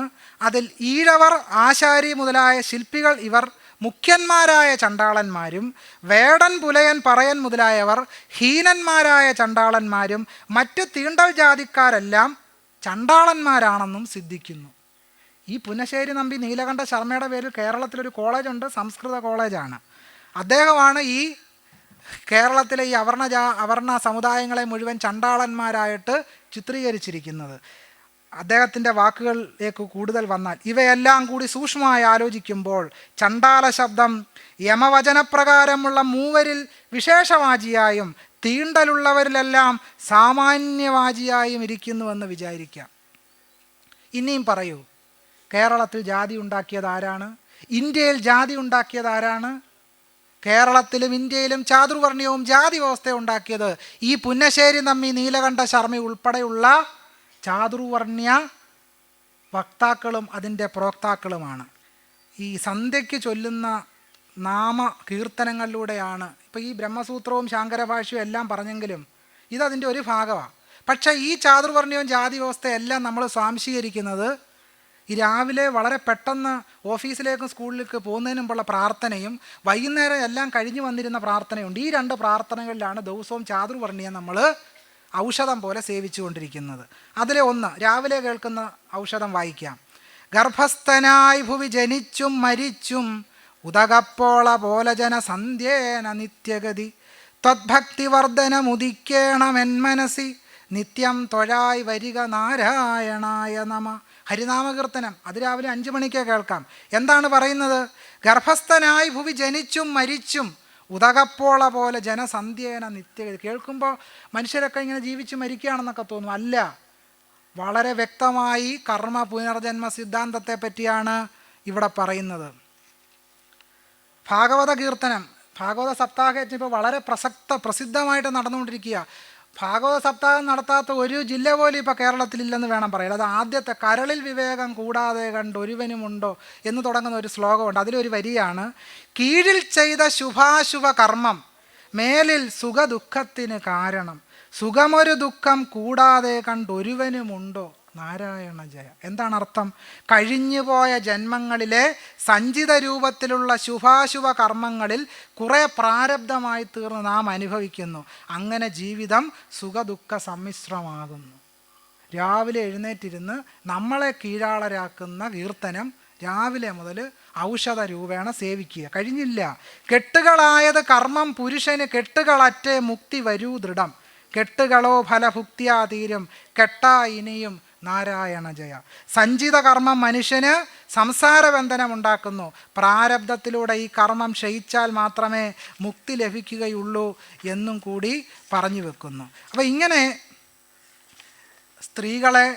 Speaker 1: അതിൽ ഈഴവർ, ആശാരി മുതലായ ശില്പികൾ ഇവർ മുഖ്യന്മാരായ ചണ്ടാളന്മാരും, വേടൻ, പുലയൻ, പറയൻ മുതലായവർ ഹീനന്മാരായ ചണ്ടാളന്മാരും, മറ്റ് തീണ്ടൽ ജാതിക്കാരെല്ലാം ചണ്ടാളന്മാരാണെന്നും സിദ്ധിക്കുന്നു. ഈ പുന്നശ്ശേരി നമ്പി നീലകണ്ഠ ശർമ്മയുടെ പേരിൽ കേരളത്തിലൊരു കോളേജുണ്ട്, സംസ്കൃത കോളേജാണ്. അദ്ദേഹമാണ് ഈ കേരളത്തിലെ ഈ അവർണ സമുദായങ്ങളെ മുഴുവൻ ചണ്ടാളന്മാരായിട്ട് ചിത്രീകരിച്ചിരിക്കുന്നത്. അദ്ദേഹത്തിൻ്റെ വാക്കുകളിലേക്ക് കൂടുതൽ വന്നാൽ, ഇവയെല്ലാം കൂടി സൂക്ഷ്മമായി ആലോചിക്കുമ്പോൾ ചണ്ടാല ശബ്ദം യമവചനപ്രകാരമുള്ള മൂവരിൽ വിശേഷവാചിയായും തീണ്ടലുള്ളവരിലെല്ലാം സാമാന്യവാചിയായും ഇരിക്കുന്നുവെന്ന് വിചാരിക്കാം. ഇനിയും പറയൂ, കേരളത്തിൽ ജാതി ഉണ്ടാക്കിയത് ആരാണ്? ഇന്ത്യയിൽ ജാതി ഉണ്ടാക്കിയത് ആരാണ്? കേരളത്തിലും ഇന്ത്യയിലും ചാതുർവർണ്ണയവും ജാതി വ്യവസ്ഥ ഉണ്ടാക്കിയത് ഈ പുന്നശ്ശേരി നമ്പി നീലകണ്ഠ ശർമ്മ ഉൾപ്പെടെയുള്ള ചാതുർവർണ്ണ്യ വക്താക്കളും അതിൻ്റെ പ്രോക്താക്കളുമാണ്. ഈ സന്ധ്യയ്ക്ക് ചൊല്ലുന്ന നാമ കീർത്തനങ്ങളിലൂടെയാണ് ഇപ്പോൾ ഈ ബ്രഹ്മസൂത്രവും ശാങ്കരഭാഷ്യവും എല്ലാം പറഞ്ഞെങ്കിലും ഇതതിൻ്റെ ഒരു ഭാഗമാണ്. പക്ഷേ ഈ ചാതുർവർണ്ണയവും ജാതി വ്യവസ്ഥയെല്ലാം നമ്മൾ സ്വാംശീകരിക്കുന്നത് ഈ രാവിലെ വളരെ പെട്ടെന്ന് ഓഫീസിലേക്കും സ്കൂളിലേക്ക് പോകുന്നതിന് മുമ്പുള്ള പ്രാർത്ഥനയും വൈകുന്നേരം എല്ലാം കഴിഞ്ഞ് വന്നിരുന്ന പ്രാർത്ഥനയുണ്ട്. ഈ 2 പ്രാർത്ഥനകളിലാണ് ദിവസവും ചാതുർവർണ്ണയം നമ്മൾ ഔഷധം പോലെ സേവിച്ചു കൊണ്ടിരിക്കുന്നത്. അതിലെ ഒന്ന് രാവിലെ കേൾക്കുന്ന ഔഷധം വായിക്കാം. ഗർഭസ്ഥനായി ഭുവി ജനിച്ചും മരിച്ചും ഉദകപ്പോള പോലജന സന്ധ്യേന നിത്യഗതി ത്വദ്ഭക്തിവർദ്ധനമുദിക്കേണമെന്മനസി നിത്യം തൊഴായി വരിക നാരായണായ നമ. ഹരിനാമകീർത്തനം അത് രാവിലെ 5 മണിക്ക് കേൾക്കാം. എന്താണ് പറയുന്നത്? ഗർഭസ്ഥനായി ഭുവി ജനിച്ചും മരിച്ചും ഉദകപ്പോള പോലെ ജനസന്ധ്യേന നിത്യഗതി. കേൾക്കുമ്പോൾ മനുഷ്യരൊക്കെ ഇങ്ങനെ ജീവിച്ച് മരിക്കുകയാണെന്നൊക്കെ തോന്നും. അല്ല, വളരെ വ്യക്തമായി കർമ്മ പുനർജന്മ സിദ്ധാന്തത്തെ പറ്റിയാണ് ഇവിടെ പറയുന്നത്. ഭാഗവത കീർത്തനം, ഭാഗവത സപ്താഹം ഇപ്പോൾ വളരെ പ്രസിദ്ധമായിട്ട് നടന്നുകൊണ്ടിരിക്കുക. ഭാഗവത സപ്താഹം നടത്താത്ത ഒരു ജില്ല പോലും ഇപ്പോൾ കേരളത്തിലില്ലെന്ന് വേണം പറയാൻ. അത് ആദ്യത്തെ കരളിൽ വിവേകം കൂടാതെ കണ്ട് ഒരുവനുമുണ്ടോ എന്ന് തുടങ്ങുന്ന ഒരു ശ്ലോകമുണ്ട്. അതിലൊരു വരിയാണ്, കീഴിൽ ചെയ്ത ശുഭാശുഭ കർമ്മം മേലിൽ സുഖദുഃഖത്തിന് കാരണം, സുഖമൊരു ദുഃഖം കൂടാതെ കണ്ടൊരുവനുമുണ്ടോ നാരായണ ജയ. എന്താണ് അർത്ഥം? കഴിഞ്ഞുപോയ ജന്മങ്ങളിലെ സഞ്ചിത രൂപത്തിലുള്ള ശുഭാശുഭ കർമ്മങ്ങളിൽ കുറേ പ്രാരബ്ധമായി തീർന്ന് നാം അനുഭവിക്കുന്നു. അങ്ങനെ ജീവിതം സുഖദുഃഖ സമ്മിശ്രമാകുന്നു. രാവിലെ എഴുന്നേറ്റിരുന്ന് നമ്മളെ കീഴാളരാക്കുന്ന കീർത്തനം രാവിലെ മുതൽ ഔഷധ രൂപേണ സേവിക്കുക. കഴിഞ്ഞില്ല. കെട്ടുകളായത് കർമ്മം പുരുഷന് കെട്ടുകളറ്റേ മുക്തി വരൂ ദൃഢം, കെട്ടുകളോ ഫലഭുക്തിയാ തീരും കെട്ടാ ഇനിയും നാരായണ ജയ. സഞ്ചിത കർമ്മം മനുഷ്യന് സംസാരബന്ധനം ഉണ്ടാക്കുന്നു. പ്രാരബ്ധത്തിലൂടെ ഈ കർമ്മം ക്ഷയിച്ചാൽ മാത്രമേ മുക്തി ലഭിക്കുകയുള്ളൂ എന്നും കൂടി പറഞ്ഞു വെക്കുന്നു. അപ്പോൾ ഇങ്ങനെ സ്ത്രീകളെ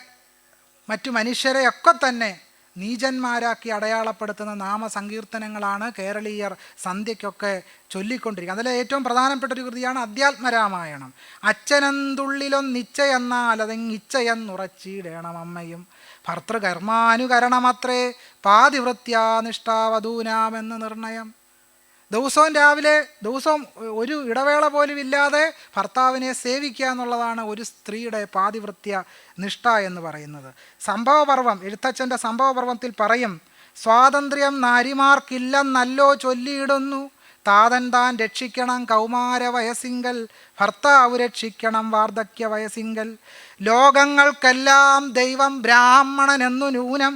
Speaker 1: മറ്റു മനുഷ്യരെയൊക്കെ തന്നെ നീചന്മാരാക്കി അടയാളപ്പെടുത്തുന്ന നാമസങ്കീർത്തനങ്ങളാണ് കേരളീയർ സന്ധ്യയ്ക്കൊക്കെ ചൊല്ലിക്കൊണ്ടിരിക്കുന്നത്. അതിലെ ഏറ്റവും പ്രധാനപ്പെട്ട ഒരു കൃതിയാണ് അധ്യാത്മരാമായണം. അച്ഛനെന്തുള്ളിലൊന്നിച്ചയെന്നാൽ അതെങ്ങിച്ചയെന്നുറച്ചിടേണം അമ്മയും ഭർത്തൃകർമാനുകരണമത്രേ പാതിവൃത്യാനിഷ്ഠാവധൂനാമെന്ന് നിർണയം. ദിവസവും ഒരു ഇടവേള പോലും ഇല്ലാതെ ഭർത്താവിനെ സേവിക്കുക എന്നുള്ളതാണ് ഒരു സ്ത്രീയുടെ പാതിവൃത്യ നിഷ്ഠ എന്ന് പറയുന്നത്. സംഭവപർവം, എഴുത്തച്ഛൻ്റെ സംഭവപർവത്തിൽ പറയും, സ്വാതന്ത്ര്യം നാരിമാർക്കില്ലെന്നല്ലോ ചൊല്ലിയിടുന്നു, താതൻ താൻ രക്ഷിക്കണം കൗമാര വയസ്സിങ്കൽ, ഭർത്താവ് രക്ഷിക്കണം വാർദ്ധക്യ വയസ്സിങ്കൽ. ലോകങ്ങൾക്കെല്ലാം ദൈവം ബ്രാഹ്മണനെന്നു നൂനം,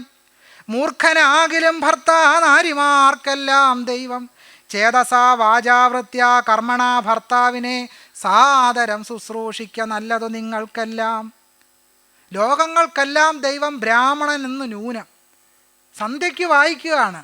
Speaker 1: മൂർഖനാകിലും ഭർത്താ നാരിമാർക്കെല്ലാം ദൈവം. ചേതസാ വാചാവൃത്യാ കർമ്മണ ഭർത്താവിനെ സാദരം ശുശ്രൂഷിക്ക നല്ലതു നിങ്ങൾക്കെല്ലാം. ലോകങ്ങൾക്കെല്ലാം ദൈവം ബ്രാഹ്മണൻ എന്ന് നൂനം. സന്ധ്യയ്ക്ക് വായിക്കുകയാണ്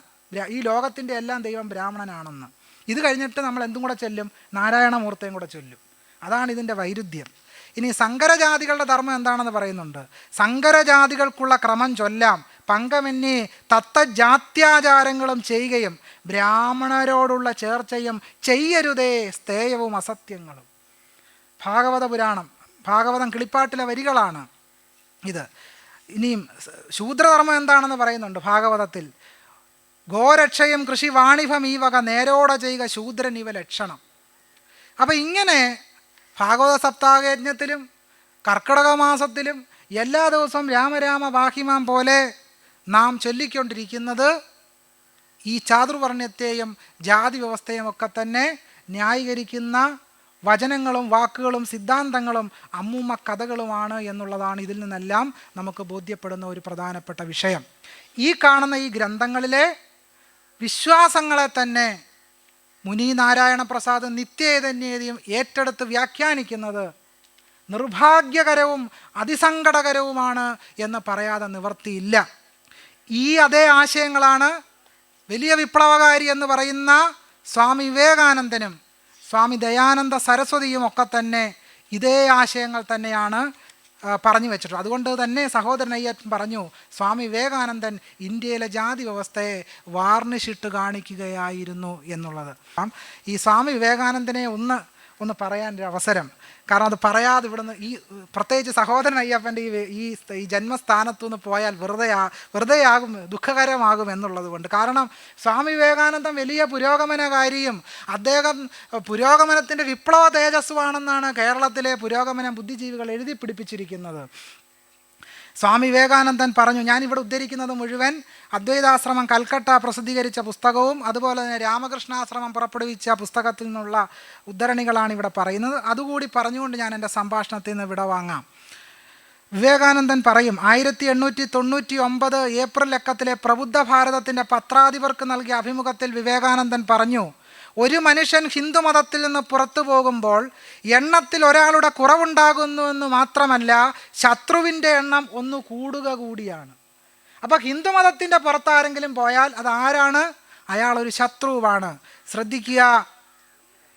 Speaker 1: ഈ ലോകത്തിൻ്റെ എല്ലാം ദൈവം ബ്രാഹ്മണനാണെന്ന്. ഇത് കഴിഞ്ഞിട്ട് നമ്മൾ എന്തും കൂടെ ചൊല്ലും? നാരായണമൂർത്തയും കൂടെ ചൊല്ലും. അതാണ് ഇതിൻ്റെ വൈരുദ്ധ്യം. ഇനി സങ്കരജാതികളുടെ ധർമ്മം എന്താണെന്ന് പറയുന്നുണ്ട്. സങ്കരജാതികൾക്കുള്ള ക്രമം ചൊല്ലാം, പങ്കമന്യേ തത്തജാത്യാചാരങ്ങളും ചെയ്യുകയും ബ്രാഹ്മണരോടുള്ള ചേർച്ചയും ചെയ്യരുതേ സ്തേയവും അസത്യങ്ങളും. ഭാഗവത പുരാണം, ഭാഗവതം കിളിപ്പാട്ടിലെ വരികളാണ് ഇത്. ഇനിയും ശൂദ്രധർമ്മം എന്താണെന്ന് പറയുന്നുണ്ട് ഭാഗവതത്തിൽ. ഗോരക്ഷയും കൃഷി വാണിഭം ഈ വക നേരോടെ ചെയ്യുക ശൂദ്രൻ ഇവ ലക്ഷണം. അപ്പം ഇങ്ങനെ ഭാഗവത സപ്താഹയജ്ഞത്തിലും കർക്കിടക മാസത്തിലും എല്ലാ ദിവസവും രാമരാമ വാഹിമാം പോലെ നാം ചൊല്ലിക്കൊണ്ടിരിക്കുന്നത് ഈ ചാതുർവർണ്ണ്യത്തെയും ജാതി വ്യവസ്ഥയും ഒക്കെ തന്നെ ന്യായീകരിക്കുന്ന വചനങ്ങളും വാക്കുകളും സിദ്ധാന്തങ്ങളും അമ്മൂമ്മ കഥകളുമാണ് എന്നുള്ളതാണ് ഇതിൽ നിന്നെല്ലാം നമുക്ക് ബോധ്യപ്പെടുന്ന ഒരു പ്രധാനപ്പെട്ട വിഷയം. ഈ കാണുന്ന ഈ ഗ്രന്ഥങ്ങളിലെ വിശ്വാസങ്ങളെ തന്നെ മുനി നാരായണ പ്രസാദ് നിത്യചൈതന്യയും ഏറ്റെടുത്ത് വ്യാഖ്യാനിക്കുന്നത് നിർഭാഗ്യകരവും അതിസങ്കടകരവുമാണ് എന്ന് പറയാതെ നിവർത്തിയില്ല. ഈ അതേ ആശയങ്ങളാണ് വലിയ വിപ്ലവകാരി എന്ന് പറയുന്ന സ്വാമി വിവേകാനന്ദനും സ്വാമി ദയാനന്ദ സരസ്വതിയും ഒക്കെ തന്നെ ഇതേ ആശയങ്ങൾ തന്നെയാണ് പറഞ്ഞു വെച്ചിട്ടുള്ളത്. അതുകൊണ്ട് തന്നെ സഹോദരൻ അയ്യപ്പൻ പറഞ്ഞു, സ്വാമി വിവേകാനന്ദൻ ഇന്ത്യയിലെ ജാതി വ്യവസ്ഥയെ വാർണിഷിട്ട് കാണിക്കുകയായിരുന്നു എന്നുള്ളത്. ഈ സ്വാമി വിവേകാനന്ദനെ ഒന്ന് പറയാനൊരു അവസരം, കാരണം അത് പറയാതെ ഇവിടുന്ന് ഈ പ്രത്യേകിച്ച് സഹോദരൻ അയ്യപ്പൻ്റെ ഈ ജന്മസ്ഥാനത്തു നിന്ന് പോയാൽ വെറുതെയാകും, ദുഃഖകരമാകും എന്നുള്ളത് കൊണ്ട്. കാരണം സ്വാമി വിവേകാനന്ദൻ വലിയ പുരോഗമനകാരിയും അദ്ദേഹം പുരോഗമനത്തിൻ്റെ വിപ്ലവ തേജസ്സുവാണെന്നാണ് കേരളത്തിലെ പുരോഗമന ബുദ്ധിജീവികൾ എഴുതി പിടിപ്പിച്ചിരിക്കുന്നത്. സ്വാമി വിവേകാനന്ദൻ പറഞ്ഞു, ഞാനിവിടെ ഉദ്ധരിക്കുന്നത് മുഴുവൻ അദ്വൈതാശ്രമം കൽക്കട്ട പ്രസിദ്ധീകരിച്ച പുസ്തകവും അതുപോലെ തന്നെ രാമകൃഷ്ണാശ്രമം പുറപ്പെടുവിച്ച പുസ്തകത്തിൽ നിന്നുള്ള ഉദ്ധരണികളാണ് ഇവിടെ പറയുന്നത്. അതുകൂടി പറഞ്ഞുകൊണ്ട് ഞാൻ എൻ്റെ സംഭാഷണത്തിൽ നിന്ന് വിടവാങ്ങാം. വിവേകാനന്ദൻ പറയും, 1899 ഏപ്രിൽ ലക്കത്തിലെ പ്രബുദ്ധ ഭാരതത്തിൻ്റെ പത്രാധിപർക്ക് നൽകിയ അഭിമുഖത്തിൽ വിവേകാനന്ദൻ പറഞ്ഞു, ഒരു മനുഷ്യൻ ഹിന്ദുമതത്തിൽ നിന്ന് പുറത്തു പോകുമ്പോൾ എണ്ണത്തിൽ ഒരാളുടെ കുറവുണ്ടാകുന്നുവെന്ന് മാത്രമല്ല, ശത്രുവിൻ്റെ എണ്ണം ഒന്ന് കൂടുക കൂടിയാണ്. അപ്പോൾ ഹിന്ദുമതത്തിൻ്റെ പുറത്താരെങ്കിലും പോയാൽ അതാരാണ്? അയാളൊരു ശത്രുവാണ്. ശ്രദ്ധിക്കുക.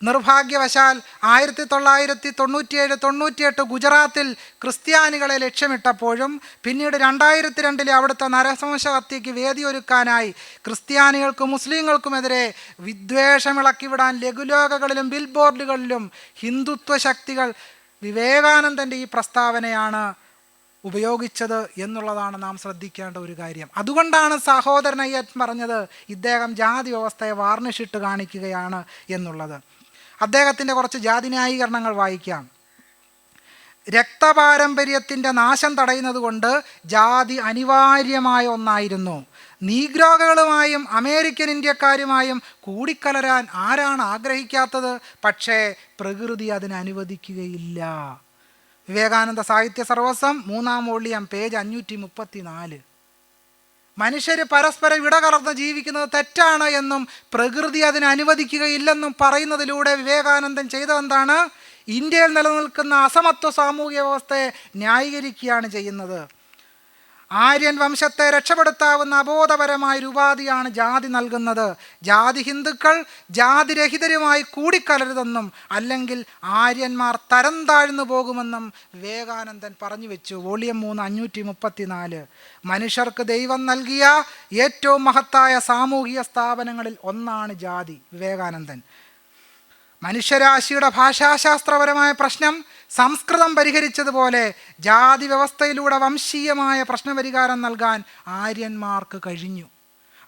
Speaker 1: നിർഭാഗ്യവശാൽ 1997-98 ഗുജറാത്തിൽ ക്രിസ്ത്യാനികളെ ലക്ഷ്യമിട്ടപ്പോഴും പിന്നീട് 2002 അവിടുത്തെ നരവംശഹത്യയ്ക്ക് വേദിയൊരുക്കാനായി ക്രിസ്ത്യാനികൾക്കും മുസ്ലിങ്ങൾക്കുമെതിരെ വിദ്വേഷമിളക്കിവിടാൻ ലഘുലേഖകളിലും ബിൽബോർഡുകളിലും ഹിന്ദുത്വ ശക്തികൾ വിവേകാനന്ദൻ്റെ ഈ പ്രസ്താവനയാണ് ഉപയോഗിച്ചത് എന്നുള്ളതാണ് നാം ശ്രദ്ധിക്കേണ്ട ഒരു കാര്യം. അതുകൊണ്ടാണ് സഹോദരൻ അയ്യപ്പൻ പറഞ്ഞത് ഇദ്ദേഹം ജാതി വ്യവസ്ഥയെ വാർണിഷിട്ട് കാണിക്കുകയാണ് എന്നുള്ളത്. അദ്ദേഹത്തിൻ്റെ കുറച്ച് ജാതി ന്യായീകരണങ്ങൾ വായിക്കാം. രക്തപാരമ്പര്യത്തിൻ്റെ നാശം തടയുന്നത് കൊണ്ട് ജാതി അനിവാര്യമായ ഒന്നായിരുന്നു. നീഗ്രോകളുമായും അമേരിക്കൻ ഇന്ത്യക്കാരുമായും കൂടിക്കലരാൻ ആരാണ് ആഗ്രഹിക്കാത്തത്? പക്ഷേ പ്രകൃതി അതിന് അനുവദിക്കുകയില്ല. വിവേകാനന്ദ സാഹിത്യ സർവസ്വം 3-ാം വോള്യം പേജ് 534. മനുഷ്യർ പരസ്പരം ഇടകലർന്ന് ജീവിക്കുന്നത് തെറ്റാണ് എന്നും പ്രകൃതി അതിന് അനുവദിക്കുകയില്ലെന്നും പറയുന്നതിലൂടെ വിവേകാനന്ദൻ ചെയ്തതെന്താണ്? ഇന്ത്യയിൽ നിലനിൽക്കുന്ന അസമത്വ സാമൂഹിക വ്യവസ്ഥയെ ന്യായീകരിക്കുകയാണ് ചെയ്യുന്നത്. ആര്യൻ വംശത്തെ രക്ഷപ്പെടുത്താവുന്ന അബോധപരമായ ഒരു ഉപാധിയാണ് ജാതി നൽകുന്നത്. ജാതി ഹിന്ദുക്കൾ ജാതിരഹിതരുമായി കൂടിക്കലരുതെന്നും അല്ലെങ്കിൽ ആര്യന്മാർ തരം താഴ്ന്നു പോകുമെന്നും വിവേകാനന്ദൻ പറഞ്ഞു വെച്ചു. വോളിയം 3 534. മനുഷ്യർക്ക് ദൈവം നൽകിയ ഏറ്റവും മഹത്തായ സാമൂഹിക സ്ഥാപനങ്ങളിൽ ഒന്നാണ് ജാതി. വിവേകാനന്ദൻ മനുഷ്യരാശിയുടെ ഭാഷാശാസ്ത്രപരമായ പ്രശ്നം സംസ്കൃതം പരിഹരിച്ചതുപോലെ ജാതി വ്യവസ്ഥയിലൂടെ വംശീയമായ പ്രശ്നപരിഹാരം നൽകാൻ ആര്യന്മാർക്ക് കഴിഞ്ഞു.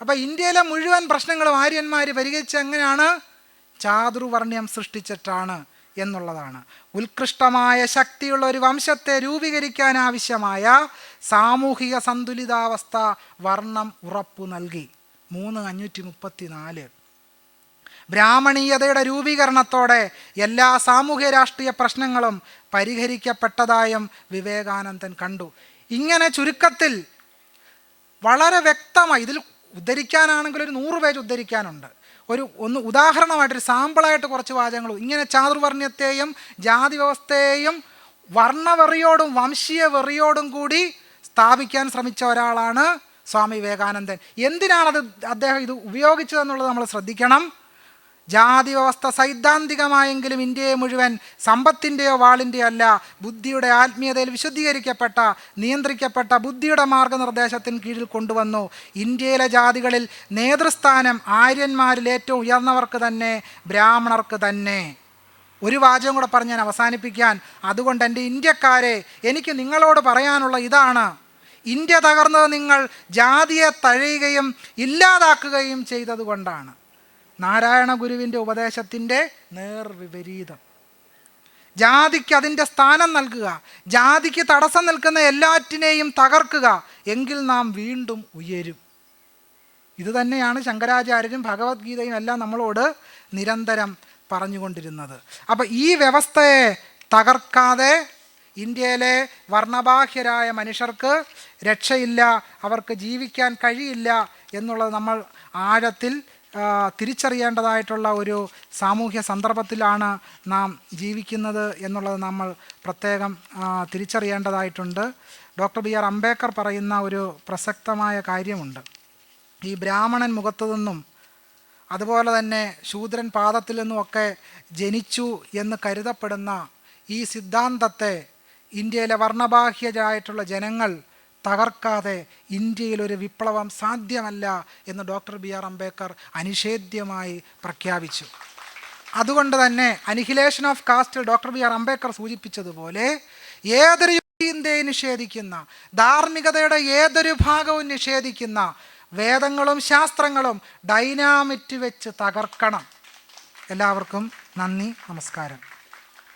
Speaker 1: അപ്പോൾ ഇന്ത്യയിലെ മുഴുവൻ പ്രശ്നങ്ങളും ആര്യന്മാർ പരിഹരിച്ച് എങ്ങനെയാണ്? ചാതുർവർണ്ണ്യം സൃഷ്ടിച്ചിട്ടാണ് എന്നുള്ളതാണ്. ഉത്കൃഷ്ടമായ ശക്തിയുള്ള ഒരു വംശത്തെ രൂപീകരിക്കാൻ ആവശ്യമായ സാമൂഹിക സന്തുലിതാവസ്ഥ വർണ്ണം ഉറപ്പു നൽകി. 3 534. ബ്രാഹ്മണീയതയുടെ രൂപീകരണത്തോടെ എല്ലാ സാമൂഹ്യ രാഷ്ട്രീയ പ്രശ്നങ്ങളും പരിഹരിക്കപ്പെട്ടതായും വിവേകാനന്ദൻ കണ്ടു. ഇങ്ങനെ ചുരുക്കത്തിൽ വളരെ വ്യക്തമായി, ഇതിൽ ഉദ്ധരിക്കാനാണെങ്കിൽ ഒരു 100 പേജ് ഉദ്ധരിക്കാനുണ്ട്. ഒന്ന് ഉദാഹരണമായിട്ടൊരു സാമ്പിളായിട്ട് കുറച്ച് വാചകങ്ങളും. ഇങ്ങനെ ചാതുർവർണ്ണ്യത്തെയും ജാതി വ്യവസ്ഥയെയും വർണ്ണവെറിയോടും വംശീയ വെറിയോടും കൂടി സ്ഥാപിക്കാൻ ശ്രമിച്ച ഒരാളാണ് സ്വാമി വിവേകാനന്ദൻ. എന്തിനാണത് അദ്ദേഹം ഇത് ഉപയോഗിച്ചതെന്നുള്ളത് നമ്മൾ ശ്രദ്ധിക്കണം. ജാതി വ്യവസ്ഥ സൈദ്ധാന്തികമായെങ്കിലും ഇന്ത്യയെ മുഴുവൻ സമ്പത്തിൻ്റെയോ വാളിൻ്റെയോ അല്ല, ബുദ്ധിയുടെ ആത്മീയതയിൽ വിശുദ്ധീകരിക്കപ്പെട്ട നിയന്ത്രിക്കപ്പെട്ട ബുദ്ധിയുടെ മാർഗനിർദ്ദേശത്തിന് കീഴിൽ കൊണ്ടുവന്നു. ഇന്ത്യയിലെ ജാതികളിൽ നേതൃസ്ഥാനം ആര്യന്മാരിൽ ഏറ്റവും ഉയർന്നവർക്ക് തന്നെ, ബ്രാഹ്മണർക്ക് തന്നെ. ഒരു വാചകം കൂടെ പറഞ്ഞ് ഞാൻ അവസാനിപ്പിക്കാൻ. അതുകൊണ്ട് എൻ്റെ ഇന്ത്യക്കാരെ, എനിക്ക് നിങ്ങളോട് പറയാനുള്ള ഇതാണ്: ഇന്ത്യ തകർന്നത് നിങ്ങൾ ജാതിയെ തഴയുകയും ഇല്ലാതാക്കുകയും ചെയ്തതുകൊണ്ടാണ്. നാരായണ ഗുരുവിൻ്റെ ഉപദേശത്തിൻ്റെ നേർവിപരീതം. ജാതിക്ക് അതിൻ്റെ സ്ഥാനം നൽകുക, ജാതിക്ക് തടസ്സം നിൽക്കുന്ന എല്ലാറ്റിനെയും തകർക്കുക, എങ്കിൽ നാം വീണ്ടും ഉയരും. ഇതുതന്നെയാണ് ശങ്കരാചാര്യരും ഭഗവത്ഗീതയും എല്ലാം നമ്മളോട് നിരന്തരം പറഞ്ഞുകൊണ്ടിരുന്നത്. അപ്പം ഈ വ്യവസ്ഥയെ തകർക്കാതെ ഇന്ത്യയിലെ വർണ്ണബാഹ്യരായ മനുഷ്യർക്ക് രക്ഷയില്ല, അവർക്ക് ജീവിക്കാൻ കഴിയില്ല എന്നുള്ളത് നമ്മൾ ആഴത്തിൽ തിരിച്ചറിയേണ്ടതായിട്ടുള്ള ഒരു സാമൂഹ്യ സന്ദർഭത്തിലാണ് നാം ജീവിക്കുന്നത് എന്നുള്ളത് നമ്മൾ പ്രത്യേകം തിരിച്ചറിയേണ്ടതായിട്ടുണ്ട്. ഡോക്ടർ BR അംബേദ്കർ പറയുന്ന ഒരു പ്രസക്തമായ കാര്യമുണ്ട്. ഈ ബ്രാഹ്മണൻ മുഖത്തു നിന്നും അതുപോലെ തന്നെ ശൂദ്രൻ പാദത്തിൽ നിന്നുമൊക്കെ ജനിച്ചു എന്ന് കരുതപ്പെടുന്ന ഈ സിദ്ധാന്തത്തെ ഇന്ത്യയിലെ വർണ്ണബാഹ്യരായിട്ടുള്ള ജനങ്ങൾ തകർക്കാതെ ഇന്ത്യയിലൊരു വിപ്ലവം സാധ്യമല്ല എന്ന് ഡോക്ടർ BR അംബേദ്കർ അനിഷേധ്യമായി പ്രഖ്യാപിച്ചു. അതുകൊണ്ട് തന്നെ annihilation of caste doctor BR Ambedkar സൂചിപ്പിച്ചതുപോലെ ഏതൊരു ഇന്ത്യയെ നിഷേധിക്കുന്ന, ധാർമ്മികതയുടെ ഏതൊരു ഭാഗവും നിഷേധിക്കുന്ന വേദങ്ങളും ശാസ്ത്രങ്ങളും ഡൈനാമിറ്റ് വെച്ച് തകർക്കണം. എല്ലാവർക്കും നന്ദി, നമസ്കാരം.